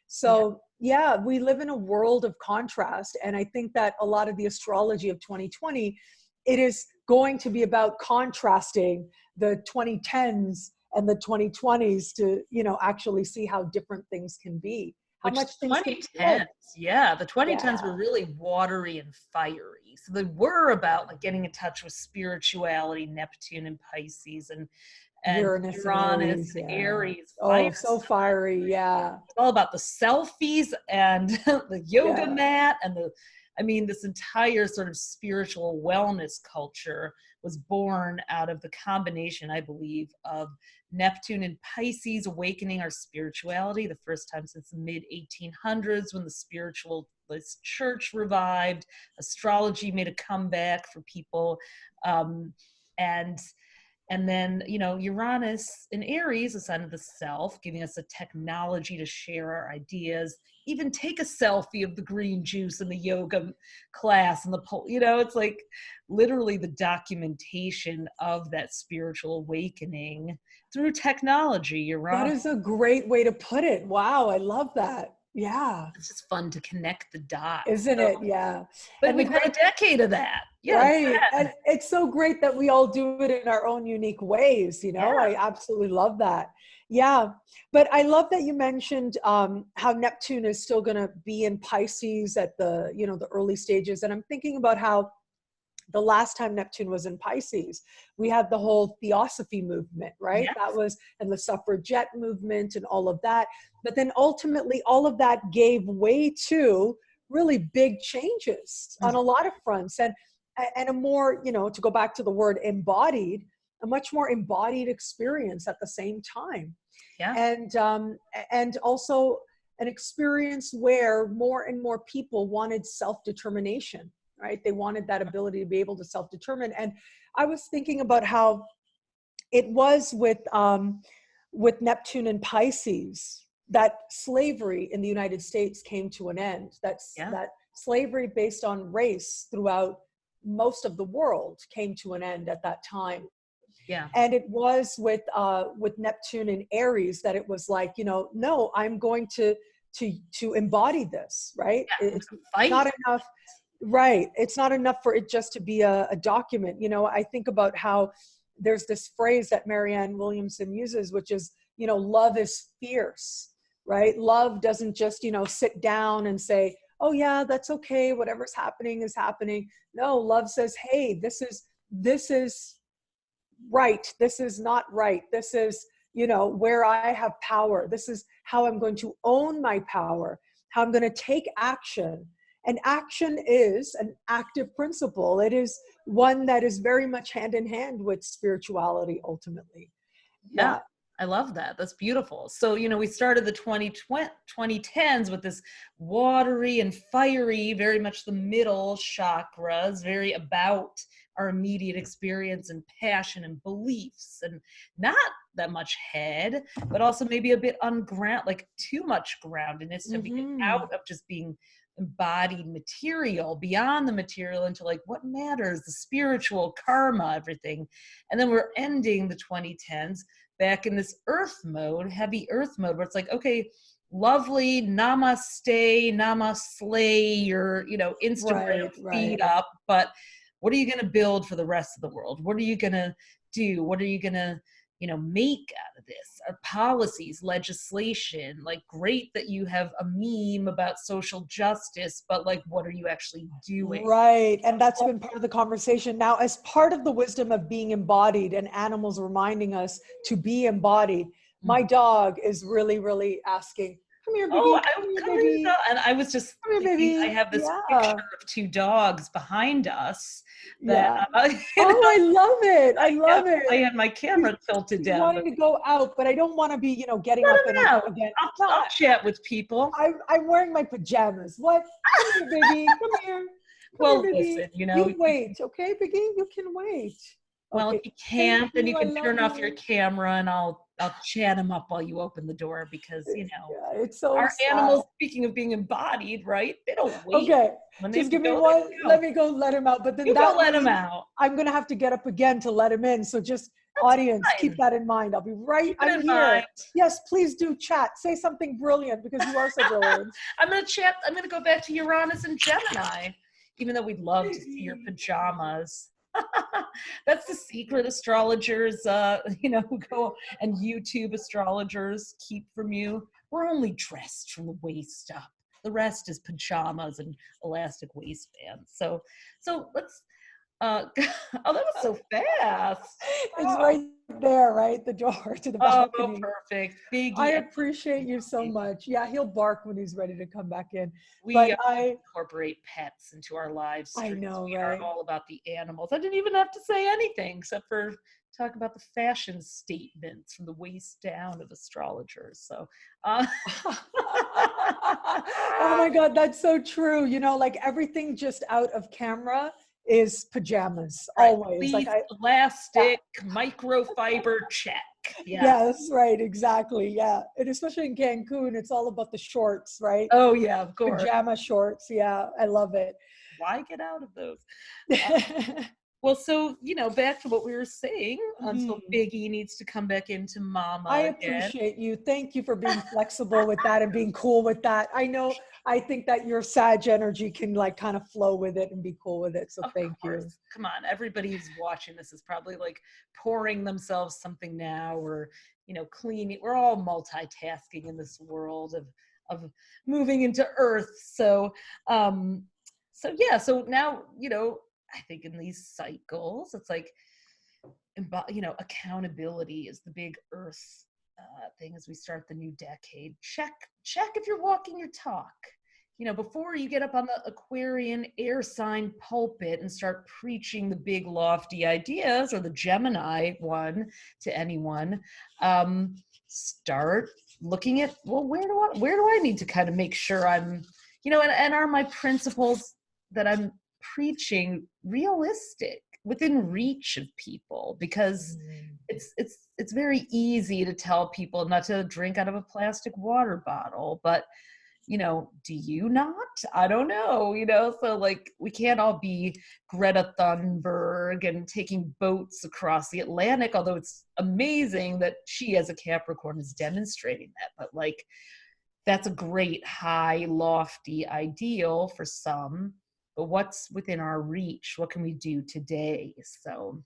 B: So yeah, we live in a world of contrast. And I think that a lot of the astrology of 2020, it is going to be about contrasting the 2010s and the 2020s to, you know, actually see how different things can be. How
A: Which
B: much
A: the
B: things can
A: 2010s, yeah, the 2010s
B: Yeah.
A: were really watery and fiery. So they were about like getting in touch with spirituality, Neptune and Pisces, and
B: Uranus and
A: Uranus
B: Aries,
A: and
B: yeah.
A: Aries, fire
B: Oh, so fiery, yeah.
A: it's all about the selfies and the yoga
B: Yeah.
A: mat and I mean, this entire sort of spiritual wellness culture was born out of the combination, I believe, of Neptune and Pisces awakening our spirituality, the first time since the mid 1800s when the spiritualist church revived, astrology made a comeback for people, um, and and then, you know, Uranus in Aries, a sign of the self, giving us a technology to share our ideas, even take a selfie of the green juice in the yoga class and you know, it's like literally the documentation of that spiritual awakening through technology.
B: That
A: Uranus.
B: is a great way to put it. Wow, I love that. Yeah.
A: It's just fun to connect the dots.
B: Isn't
A: So,
B: it? Yeah.
A: but
B: And the
A: we've had a
B: great
A: decade of that. Yeah, go
B: Right.
A: ahead.
B: And it's so great that we all do it in our own unique ways, you know?
A: Yeah.
B: I absolutely love that. Yeah. But I love that you mentioned how Neptune is still going to be in Pisces at the, you know, the early stages. And I'm thinking about how the last time Neptune was in Pisces, we had the whole theosophy movement, right? That
A: Yes.
B: was, and the suffragette movement and all of that. But then ultimately, all of that gave way to really big changes on a lot of fronts. And a more, you know, to go back to the word embodied, a much more embodied experience at the same time.
A: Yeah.
B: And also an experience where more and more people wanted self-determination, right? They wanted that ability to be able to self-determine. And I was thinking about how it was with Neptune and Pisces that slavery in the United States came to an end.
A: Yeah.
B: That slavery based on race throughout most of the world came to an end at that time.
A: Yeah.
B: And it was with Neptune and Aries that it was like, you know, no, I'm going to embody this, right?
A: Yeah.
B: It's
A: Fight.
B: not enough. Right. It's not enough for it just to be a document. You know, I think about how there's this phrase that Marianne Williamson uses, which is, you know, love is fierce, right? Love doesn't just, you know, sit down and say, oh yeah, that's okay. Whatever's happening is happening. No, love says, hey, this is right. This is not right. This is, you know, where I have power. This is how I'm going to own my power, how I'm going to take action. And action is an active principle. It is one that is very much hand in hand with spirituality, ultimately.
A: Yeah.
B: Yeah.
A: I love that. That's beautiful. So, you know, we started the 2010s with this watery and fiery, very much the middle chakras, very about our immediate experience and passion and beliefs, and not that much head, but also maybe a bit unground, like too much groundedness to get
B: Mm-hmm.
A: out of just being embodied material, beyond the material into like what matters, the spiritual, karma, everything. And then we're ending the 2010s back in this earth mode, heavy earth mode, where it's like, okay, lovely, namaste, namaste, your, you know, Instagram
B: Right,
A: feed
B: right.
A: up, but what are you going to build for the rest of the world? What are you going to do? What are you going to, you know, make out of this? Policies, legislation, like great that you have a meme about social justice, but like, what are you actually doing?
B: Right. And that's been part of the conversation. Now, as part of the wisdom of being embodied and animals reminding us to be embodied, my dog is really, really asking, come here,
A: Oh,
B: Biggie.
A: I
B: Come here,
A: come in,
B: baby.
A: and I was just
B: Come here,
A: thinking, I
B: baby.
A: have this picture
B: Yeah.
A: of two dogs behind us that,
B: Yeah.
A: you know,
B: Oh, I love it. I
A: yeah,
B: love
A: I
B: it.
A: had my
B: She's,
A: camera tilted
B: she's
A: down, but
B: wanting to go out, but I don't want to be, you know, getting
A: let
B: up
A: them
B: and
A: out.
B: again.
A: I'll,
B: No,
A: I'll chat with people.
B: I'm wearing my pajamas. What? Come here, baby. Come here. Come here,
A: Well,
B: baby.
A: listen, you know,
B: You wait, okay, Biggie? You can wait.
A: well, if
B: Okay.
A: you
B: Thank
A: can't, then you
B: you. I
A: can
B: love
A: turn off your
B: you.
A: camera and I'll I'll chat them up while you open the door because,
B: Yeah, it's so
A: our
B: sad.
A: animals, speaking of being embodied, right? They don't wait.
B: Okay,
A: When they have
B: just
A: to
B: give me
A: go,
B: one.
A: they
B: Let
A: go.
B: me go let him out. But then
A: You go
B: that
A: let them
B: means
A: out.
B: I'm going to have to get up again to let him in. So just
A: That's
B: audience, keep
A: fine.
B: that in mind. I'll be right.
A: Keep it
B: I'm
A: in
B: here.
A: mind.
B: Yes, please do chat. Say something brilliant because you are so brilliant.
A: I'm going to chat. I'm going to go back to Uranus and Gemini, even though we'd love to see your pajamas. That's the secret astrologers, who go and YouTube astrologers keep from you. We're only dressed from the waist up. The rest is pajamas and elastic waistbands. So let's. Oh, that was so fast.
B: It's
A: Oh,
B: right there, right? The door to the
A: oh,
B: balcony.
A: perfect.
B: I
A: Biggie.
B: appreciate you so much. Yeah, he'll bark when he's ready to come back in.
A: We
B: But
A: incorporate pets into our live
B: I
A: streams.
B: know,
A: We
B: right?
A: are all about the animals. I didn't even have to say anything except for talk about the fashion statements from the waist down of astrologers. So,
B: Oh my God, that's so true. Like everything just out of camera is pajamas,
A: right,
B: always.
A: fleece,
B: Yeah,
A: elastic, microfiber, check. Yeah.
B: yes, right, exactly. Yeah. And especially in Cancun, it's all about the shorts, right?
A: Oh yeah, of course.
B: Pajama shorts. Yeah, I love it.
A: Why get out of those? Well, so, back to what we were saying, until
B: Mhm.
A: Biggie needs to come back into Mama
B: I
A: again.
B: appreciate you. Thank you for being flexible with that and being cool with that. I think that your Sag energy can like kind of flow with it and be cool with it. So
A: Of
B: thank
A: course.
B: you.
A: Come on. Everybody who's watching this is probably like pouring themselves something now or, cleaning. We're all multitasking in this world of moving into earth. So, yeah. So now, I think in these cycles, it's like, accountability is the big earth thing as we start the new decade. Check if you're walking your talk. Before you get up on the Aquarian air sign pulpit and start preaching the big lofty ideas, or the Gemini one to anyone, start looking at, well, where do I need to kind of make sure I'm, and are my principles that I'm preaching realistic, within reach of people? Because it's very easy to tell people not to drink out of a plastic water bottle, but do you not? I don't know, so like we can't all be Greta Thunberg and taking boats across the Atlantic, although it's amazing that she as a Capricorn is demonstrating that. But like, that's a great high lofty ideal for some, but what's within our reach? What can we do today? So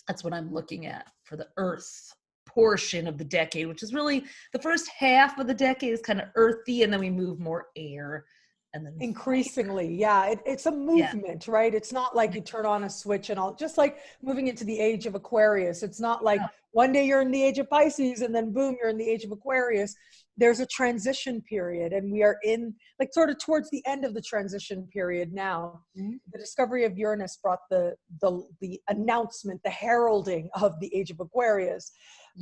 A: that's what I'm looking at for the earth portion of the decade, which is really the first half of the decade is kind of earthy, and then we move more air, and then
B: Increasingly, yeah, it's a movement, right? It's not like you turn on a switch and all, just like moving into the age of Aquarius. It's not like one day you're in the age of Pisces and then boom, you're in the age of Aquarius. There's a transition period, and we are in like sort of towards the end of the transition period now. The discovery of Uranus brought the announcement, the heralding of the age of Aquarius.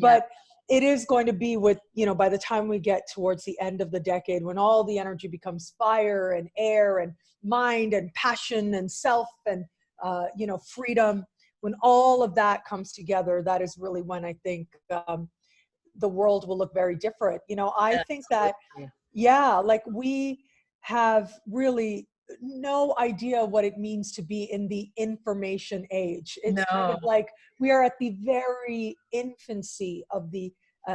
B: But it is going to be with, by the time we get towards the end of the decade, when all the energy becomes fire and air and mind and passion and self and, freedom, when all of that comes together, that is really when I think the world will look very different. I think that, like we have really no idea what it means to be in the information age. It's kind of like we are at the very infancy of the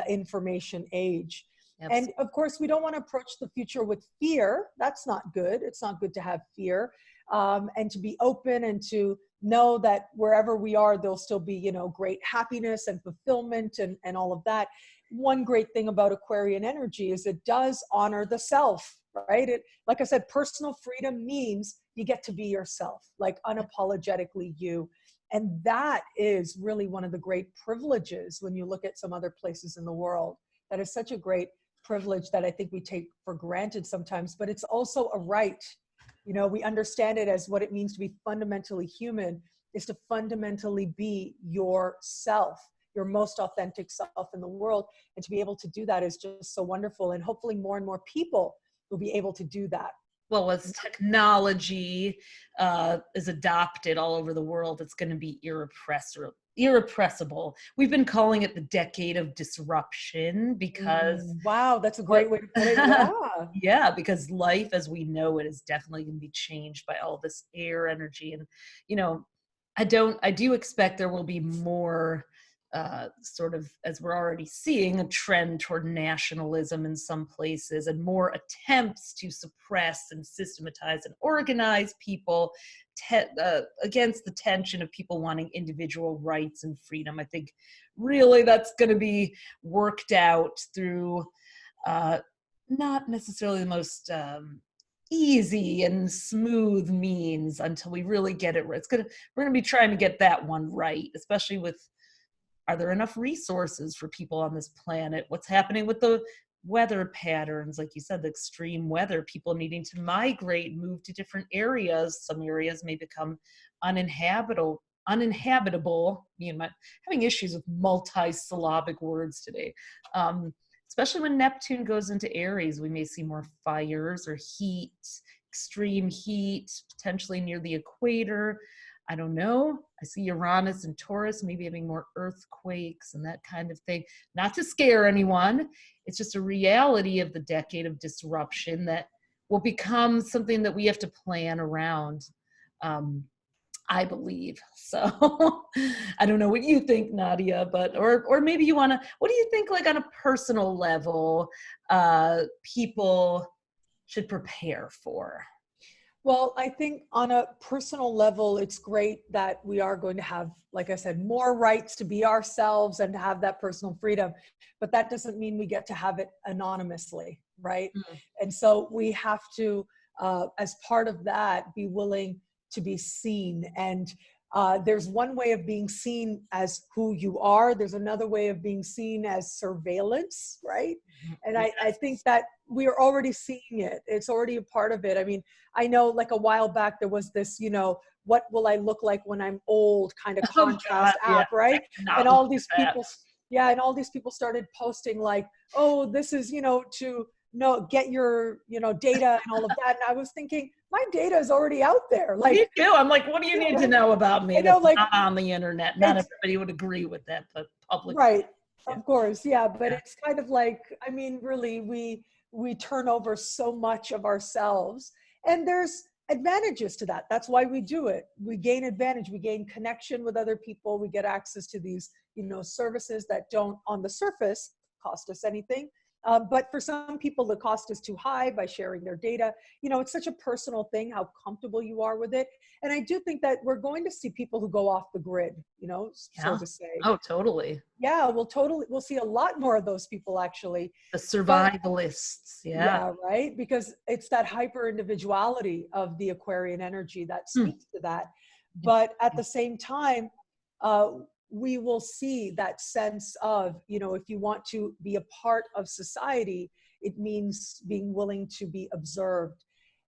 B: information age. And of course, we don't want to approach the future with fear. That's not good. It's not good to have fear. And to be open and to know that wherever we are, there'll still be, great happiness and fulfillment and all of that. One great thing about Aquarian energy is it does honor the self, right? Like I said, personal freedom means you get to be yourself, like unapologetically you. And that is really one of the great privileges when you look at some other places in the world. That is such a great privilege that I think we take for granted sometimes, but it's also a right. We understand it as what it means to be fundamentally human is to fundamentally be yourself, your most authentic self in the world. And to be able to do that is just so wonderful. And hopefully more and more people will be able to do that.
A: Well, as technology is adopted all over the world, it's going to be irrepressible. We've been calling it the decade of disruption because
B: Wow, that's a great way to put it. Yeah.
A: yeah, because life as we know it is definitely going to be changed by all this air energy. And, you know, I do expect there will be more sort of, as we're already seeing, a trend toward nationalism in some places and more attempts to suppress and systematize and organize people against the tension of people wanting individual rights and freedom. I think really that's going to be worked out through not necessarily the most easy and smooth means until we really get it right. We're gonna be trying to get that one right, especially with, are there enough resources for people on this planet? What's happening with the weather patterns? Like you said, the extreme weather, people needing to migrate, move to different areas. Some areas may become uninhabitable. Me and my having issues with multi-syllabic words today. Especially when Neptune goes into Aries, we may see more fires or heat, extreme heat, potentially near the equator. I don't know. I see Uranus and Taurus maybe having more earthquakes and that kind of thing. Not to scare anyone. It's just a reality of the decade of disruption that will become something that we have to plan around. I believe. So I don't know what you think, Nadia, but, or maybe you want to, what do you think, like on a personal level, people should prepare for?
B: Well, I think on a personal level, it's great that we are going to have, like I said, more rights to be ourselves and to have that personal freedom. But that doesn't mean we get to have it anonymously, right?
A: Mm.
B: And so we have to, as part of that, be willing to be seen. And there's one way of being seen as who you are. There's another way of being seen as surveillance, right? And I think that we are already seeing it. It's already a part of it. I mean, I know like a while back, there was this, you know, what will I look like when I'm old kind of contrast app, right? And all these people, yeah, and all these people started posting like, oh, this is, you know, to get your, you know, data and all of that. And I was thinking, my data is already out there. Like,
A: me too. I'm like, what do you need to know about me?
B: I know,
A: That's
B: like,
A: not on the internet. Not everybody would agree with that, but public.
B: Right. Of course. Yeah. But it's kind of like, I mean, really, we turn over so much of ourselves, and there's advantages to that. That's why we do it. We gain advantage. We gain connection with other people. We get access to these, you know, services that don't on the surface cost us anything. But for some people, the cost is too high by sharing their data. You know, it's such a personal thing, how comfortable you are with it. And I do think that we're going to see people who go off the grid, you know, so to say.
A: Oh, totally.
B: Yeah, we'll see a lot more of those people actually.
A: The survivalists.
B: Yeah, right. Because it's that hyper individuality of the Aquarian energy that speaks to that. But at the same time, we will see that sense of, you know, if you want to be a part of society, it means being willing to be observed.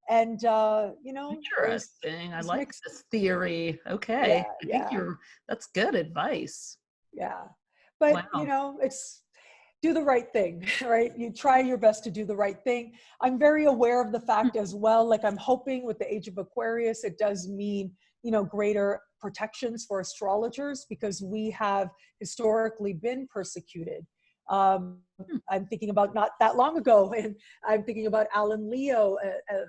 B: And, you know,
A: interesting. I like this theory. Okay. I think that's good advice.
B: Yeah. But, you know, it's do the right thing, right? You try your best to do the right thing. I'm very aware of the fact as well, like I'm hoping with the age of Aquarius, it does mean, you know, greater protections for astrologers because we have historically been persecuted. I'm thinking about not that long ago, and I'm thinking about Alan Leo,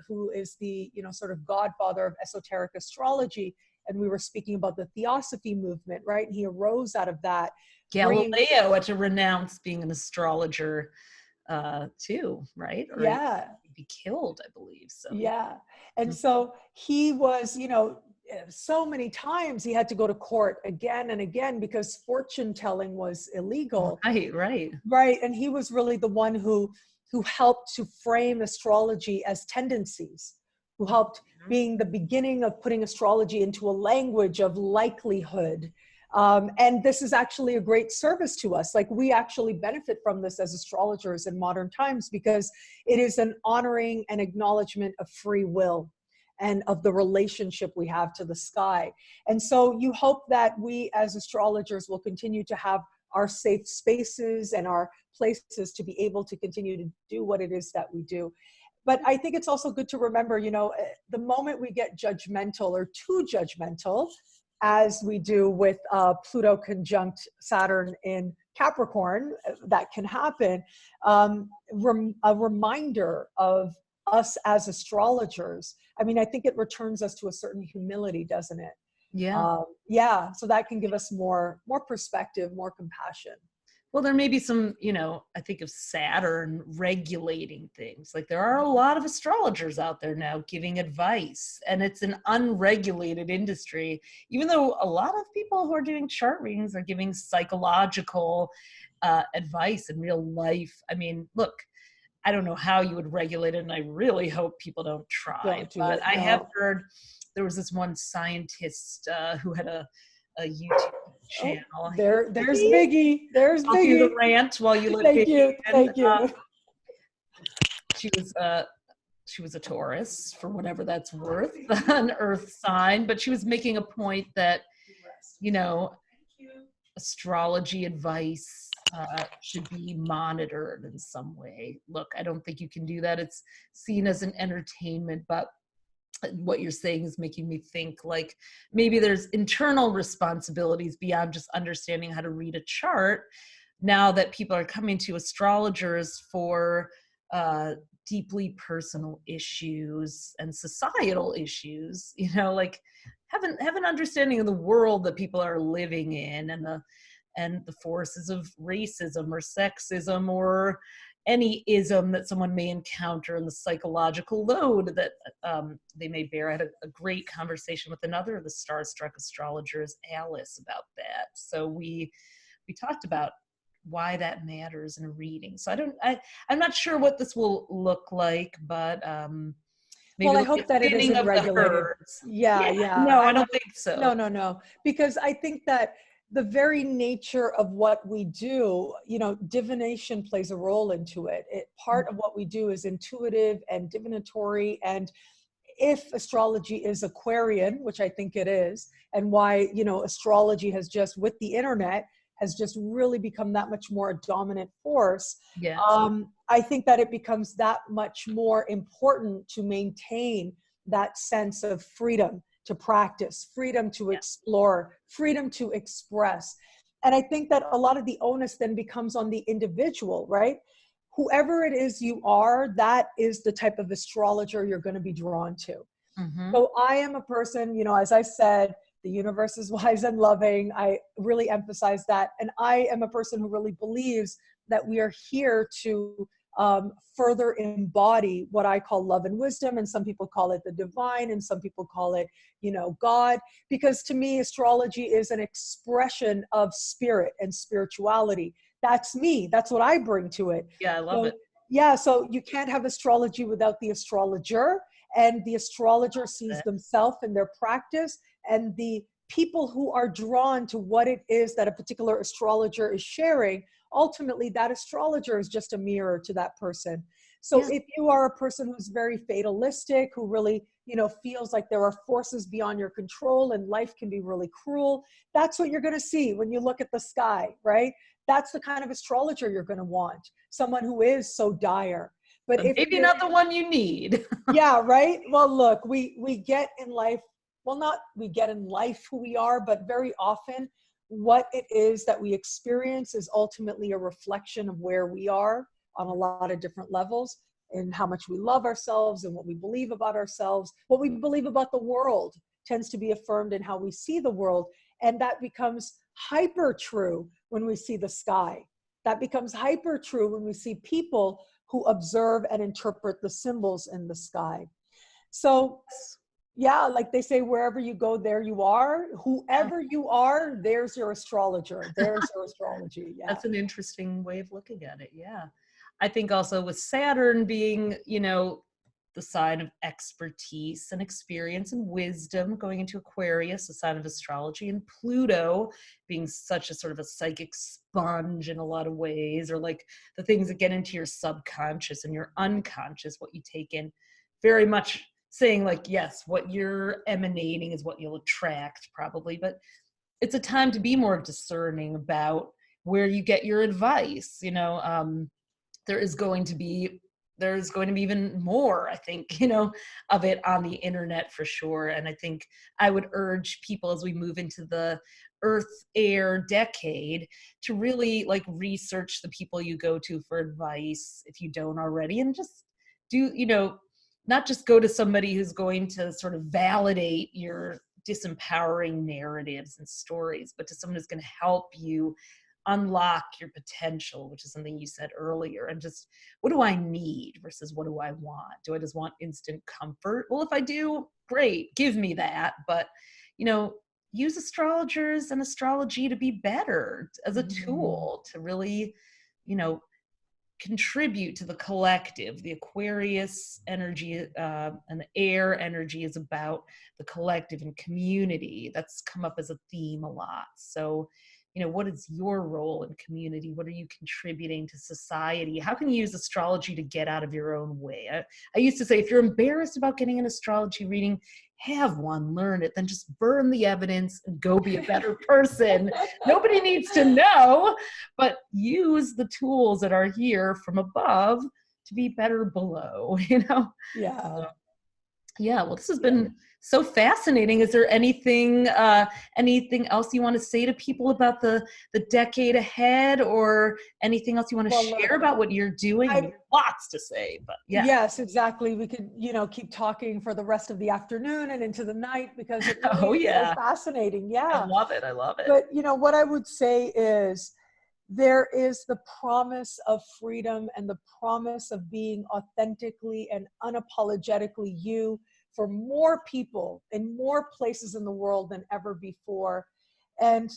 B: who is the, you know, sort of godfather of esoteric astrology. And we were speaking about the Theosophy movement, right? And he arose out of that.
A: Galileo had to renounce being an astrologer too, right? Or he'd be killed, I believe. So
B: yeah. And so he was, you know, so many times he had to go to court again and again because fortune telling was illegal. Right. And he was really the one who helped to frame astrology as tendencies, who helped being the beginning of putting astrology into a language of likelihood. And this is actually a great service to us. Like we actually benefit from this as astrologers in modern times because it is an honoring and acknowledgement of free will and of the relationship we have to the sky. And so you hope that we as astrologers will continue to have our safe spaces and our places to be able to continue to do what it is that we do. But I think it's also good to remember, you know, the moment we get judgmental or too judgmental, as we do with Pluto conjunct Saturn in Capricorn, that can happen, a reminder of us as astrologers. I mean, I think it returns us to a certain humility, doesn't it?
A: Yeah.
B: Yeah, so that can give us more perspective, more compassion.
A: Well, there may be some, I think of Saturn regulating things. Like there are a lot of astrologers out there now giving advice, and it's an unregulated industry, even though a lot of people who are doing chart readings are giving psychological advice in real life. I mean, look, I don't know how you would regulate it, and I really hope people don't try.
B: Don't do
A: But
B: it,
A: I have
B: no.
A: heard there was this one scientist who had a YouTube channel.
B: Oh, there's Biggie. There's
A: I'll do the
B: Biggie.
A: rant while you let
B: Thank
A: Biggie
B: you.
A: in.
B: Thank you.
A: She was a Taurus, for whatever that's worth, an Earth sign, but she was making a point that, astrology advice should be monitored in some way. Look, I don't think you can do that. It's seen as an entertainment, but what you're saying is making me think like maybe there's internal responsibilities beyond just understanding how to read a chart. Now that people are coming to astrologers for deeply personal issues and societal issues, like have an understanding of the world that people are living in, and the forces of racism or sexism or any ism that someone may encounter, and the psychological load that they may bear. I had a great conversation with another of the Starstruck astrologers, Alice, about that. So we talked about why that matters in a reading. So I'm not sure what this will look like, but maybe
B: well, I hope that it isn't regulated. Yeah.
A: No, I don't think so.
B: No, because I think that the very nature of what we do, divination plays a role into it. Part of what we do is intuitive and divinatory. And if astrology is Aquarian, which I think it is, and why, astrology has just, with the internet, has just really become that much more a dominant force.
A: Yeah.
B: I think that it becomes that much more important to maintain that sense of freedom to practice, freedom to explore, freedom to express. And I think that a lot of the onus then becomes on the individual, right? Whoever it is you are, that is the type of astrologer you're going to be drawn to.
A: Mm-hmm.
B: So I am a person, as I said, the universe is wise and loving. I really emphasize that. And I am a person who really believes that we are here to further embody what I call love and wisdom. And some people call it the divine, and some people call it, God. Because to me, astrology is an expression of spirit and spirituality. That's me. That's what I bring to it.
A: Yeah, I love it.
B: Yeah, so you can't have astrology without the astrologer. And the astrologer sees themselves in their practice, and the people who are drawn to what it is that a particular astrologer is sharing, ultimately that astrologer is just a mirror to that person. So if you are a person who's very fatalistic, who really, feels like there are forces beyond your control and life can be really cruel, that's what you're going to see when you look at the sky, right? That's the kind of astrologer you're going to want, someone who is so dire. But if
A: maybe not the one you need.
B: Yeah, right? Well, look, we get in life, well, not we get in life who we are, but very often what it is that we experience is ultimately a reflection of where we are on a lot of different levels, and how much we love ourselves and what we believe about ourselves. What we believe about the world tends to be affirmed in how we see the world. And that becomes hyper true when we see the sky. That becomes hyper true when we see people who observe and interpret the symbols in the sky. So yeah, like they say, wherever you go, there you are. Whoever you are, there's your astrologer. There's your astrology. Yeah.
A: That's an interesting way of looking at it. Yeah. I think also with Saturn being, the sign of expertise and experience and wisdom, going into Aquarius, a sign of astrology, and Pluto being such a sort of a psychic sponge in a lot of ways, or like the things that get into your subconscious and your unconscious, what you take in, very much saying like, yes, what you're emanating is what you'll attract probably, but it's a time to be more discerning about where you get your advice. There is going to be there's going to be even more, I think, of it on the internet for sure. And I think I would urge people as we move into the Earth Air decade to really like research the people you go to for advice if you don't already, and just do, not just go to somebody who's going to sort of validate your disempowering narratives and stories, but to someone who's going to help you unlock your potential, which is something you said earlier. And just, what do I need versus what do I want? Do I just want instant comfort? Well, if I do, great, give me that. But, use astrologers and astrology to be better as a tool to really, contribute to the collective. The Aquarius energy and the air energy is about the collective and community. That's come up as a theme a lot. So, what is your role in community? What are you contributing to society? How can you use astrology to get out of your own way? I used to say, if you're embarrassed about getting an astrology reading, have one, learn it, then just burn the evidence and go be a better person. Nobody needs to know, but use the tools that are here from above to be better below,
B: Yeah.
A: Yeah, well, this has been so fascinating. Is there anything else you want to say to people about the decade ahead, or anything else you want to share about what you're doing? Lots to say, but yeah.
B: Yes, exactly. We could, keep talking for the rest of the afternoon and into the night, because it really is so fascinating. Yeah.
A: I love it.
B: But, what I would say is there is the promise of freedom and the promise of being authentically and unapologetically you for more people in more places in the world than ever before. And,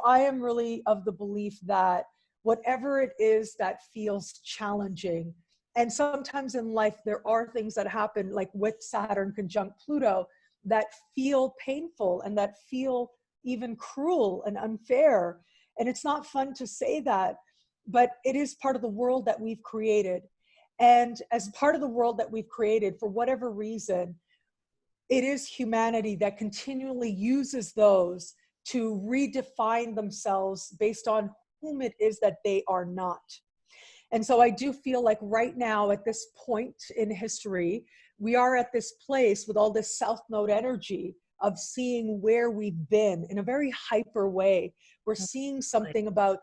B: I am really of the belief that whatever it is that feels challenging, and sometimes in life there are things that happen, like with Saturn conjunct Pluto, that feel painful and that feel even cruel and unfair. And it's not fun to say that, but it is part of the world that we've created. And as part of the world that we've created, for whatever reason, it is humanity that continually uses those to redefine themselves based on whom it is that they are not. And so I do feel like right now at this point in history, we are at this place with all this South Node energy of seeing where we've been in a very hyper way. We're seeing something about,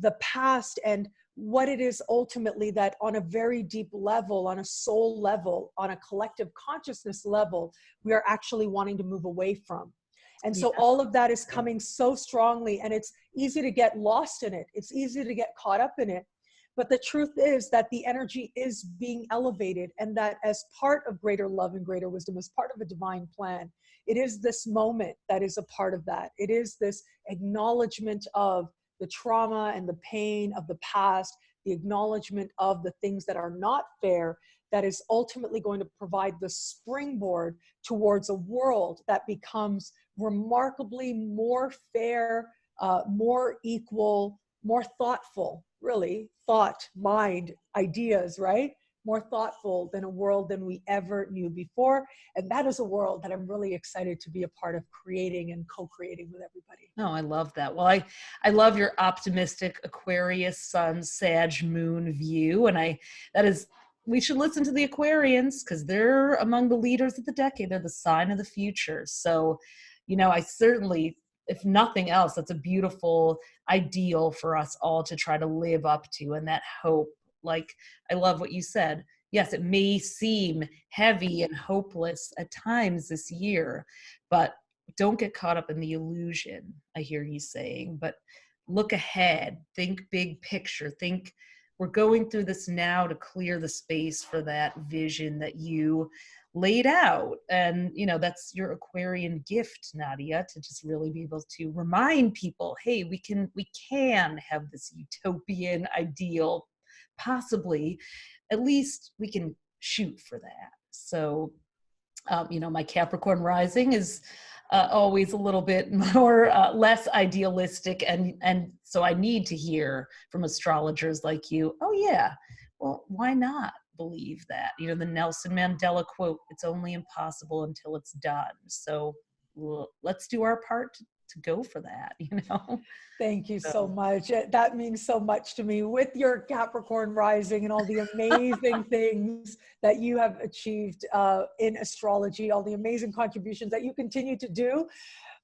B: the past and what it is ultimately that on a very deep level, on a soul level, on a collective consciousness level, we are actually wanting to move away from. And so all of that is coming so strongly, and it's easy to get lost in it. It's easy to get caught up in it. But the truth is that the energy is being elevated, and that as part of greater love and greater wisdom, as part of a divine plan, it is this moment that is a part of that. It is this acknowledgement of the trauma and the pain of the past, the acknowledgement of the things that are not fair, that is ultimately going to provide the springboard towards a world that becomes remarkably more fair, more equal, more thoughtful, really, thought, mind, ideas, right? More thoughtful than a world than we ever knew before. And that is a world that I'm really excited to be a part of creating and co-creating with everybody.
A: Oh, I love that. Well, I love your optimistic Aquarius Sun Sag Moon view. And we should listen to the Aquarians because they're among the leaders of the decade. They're the sign of the future. So, I certainly, if nothing else, that's a beautiful ideal for us all to try to live up to, and that hope. Like, I love what you said. Yes, it may seem heavy and hopeless at times this year, but don't get caught up in the illusion, I hear you saying, but look ahead, think big picture, think we're going through this now to clear the space for that vision that you laid out. And, that's your Aquarian gift, Nadia, to just really be able to remind people, hey, we can have this utopian ideal, possibly, at least we can shoot for that. So, my Capricorn rising is always a little bit more less idealistic, and so I need to hear from astrologers like you, oh yeah, well, why not believe that? The Nelson Mandela quote, it's only impossible until it's done. So let's do our part go for that, you know?
B: Thank you so
A: So,
B: much. That means so much to me with your Capricorn rising and all the amazing things that you have achieved in astrology, all the amazing contributions that you continue to do.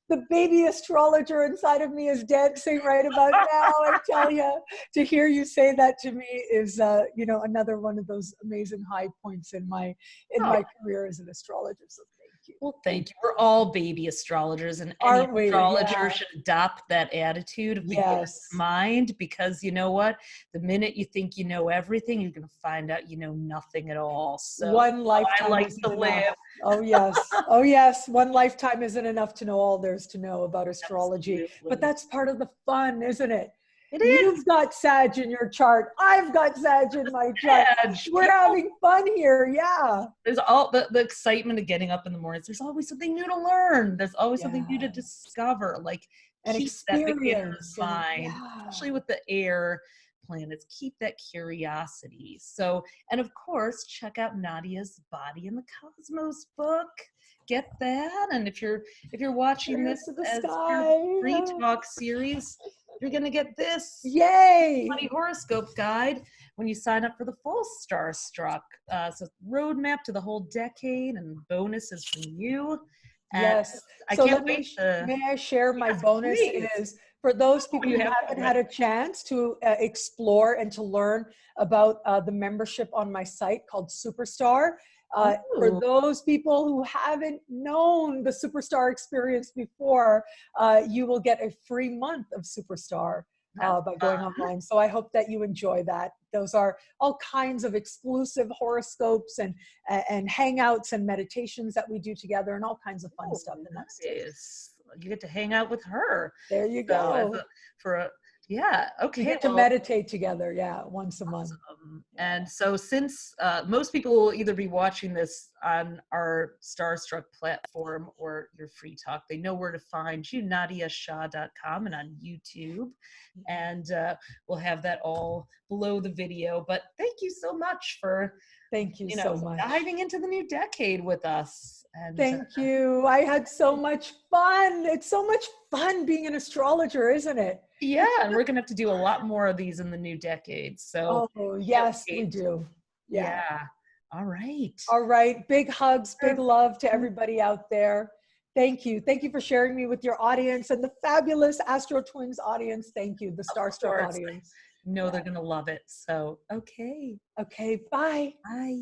B: The baby astrologer inside of me is dancing right about now. I tell you, to hear you say that to me is, you know, another one of those amazing high points in my
A: oh,
B: career as an astrologer. So thank you.
A: well, thank you. We're all baby astrologers, and any
B: Aren't we?
A: astrologer
B: Yeah.
A: should adopt that attitude of beginner's
B: Yes.
A: mind, because you know what? The minute you think you know everything, you're going to find out you know nothing at all. So
B: One
A: I
B: lifetime
A: like
B: isn't
A: to
B: enough.
A: live.
B: Oh yes. Oh yes. One lifetime isn't enough to know all there's to know about astrology. But
A: Absolutely.
B: that's part of the fun, isn't it?
A: It is.
B: You've got Sag in your chart. I've got Sag in my chart.
A: Edge.
B: We're having fun here. Yeah.
A: There's all the excitement of getting up in the mornings. There's always something new to learn. There's always something new to
B: Yeah.
A: discover. Like,
B: And
A: keep that beginner's
B: experience and
A: mind,
B: yeah.
A: especially with the air planets. Keep that curiosity. So, and of course, check out Nadia's Body in the Cosmos book. Get that. And if you're watching
B: Cheers
A: this
B: to the
A: as part of the
B: sky.
A: Free Talk series, you're gonna get this
B: Yay.
A: Money horoscope guide when you sign up for the full Starstruck. So roadmap to the whole decade and bonuses from you. And
B: Yes.
A: I
B: So
A: can't
B: let
A: wait
B: me,
A: to.
B: may I share my
A: Yes,
B: bonus
A: please.
B: is for those people
A: You
B: who
A: have
B: haven't
A: already.
B: had a chance to explore and to learn about the membership on my site called Superstar. For
A: Ooh,
B: those people who haven't known the Superstar experience before, you will get a free month of Superstar
A: that's
B: by going
A: fun.
B: online. So I hope that you enjoy that. Those are all kinds of exclusive horoscopes and hangouts and meditations that we do together and all kinds of fun
A: Oh,
B: stuff in that too.
A: nice. You get to hang out with her.
B: There you
A: So
B: go.
A: yeah,
B: We
A: okay.
B: get to
A: Well,
B: meditate together. Yeah. Once a month. Yeah.
A: and so since most people will either be watching this on our Starstruck platform or your Free Talk, they know where to find you, nadiashah.com, and on YouTube. And we'll have that all below the video. But thank you so much for,
B: Thank you so much.
A: diving into the new decade with us. And
B: Thank you. I had so much fun. It's so much fun being an astrologer, isn't it?
A: yeah, and we're gonna have to do a lot more of these in the new decade. So
B: Oh,
A: can't
B: yes, we
A: wait.
B: do. Yeah.
A: Yeah. All right.
B: All right. Big hugs, big love to everybody out there. Thank you. Thank you for sharing me with your audience and the fabulous Astro Twins audience. Thank you, the
A: Of
B: Starstruck
A: course.
B: audience.
A: No,
B: Yeah.
A: they're gonna love it. So okay.
B: Okay. Bye.
A: Bye.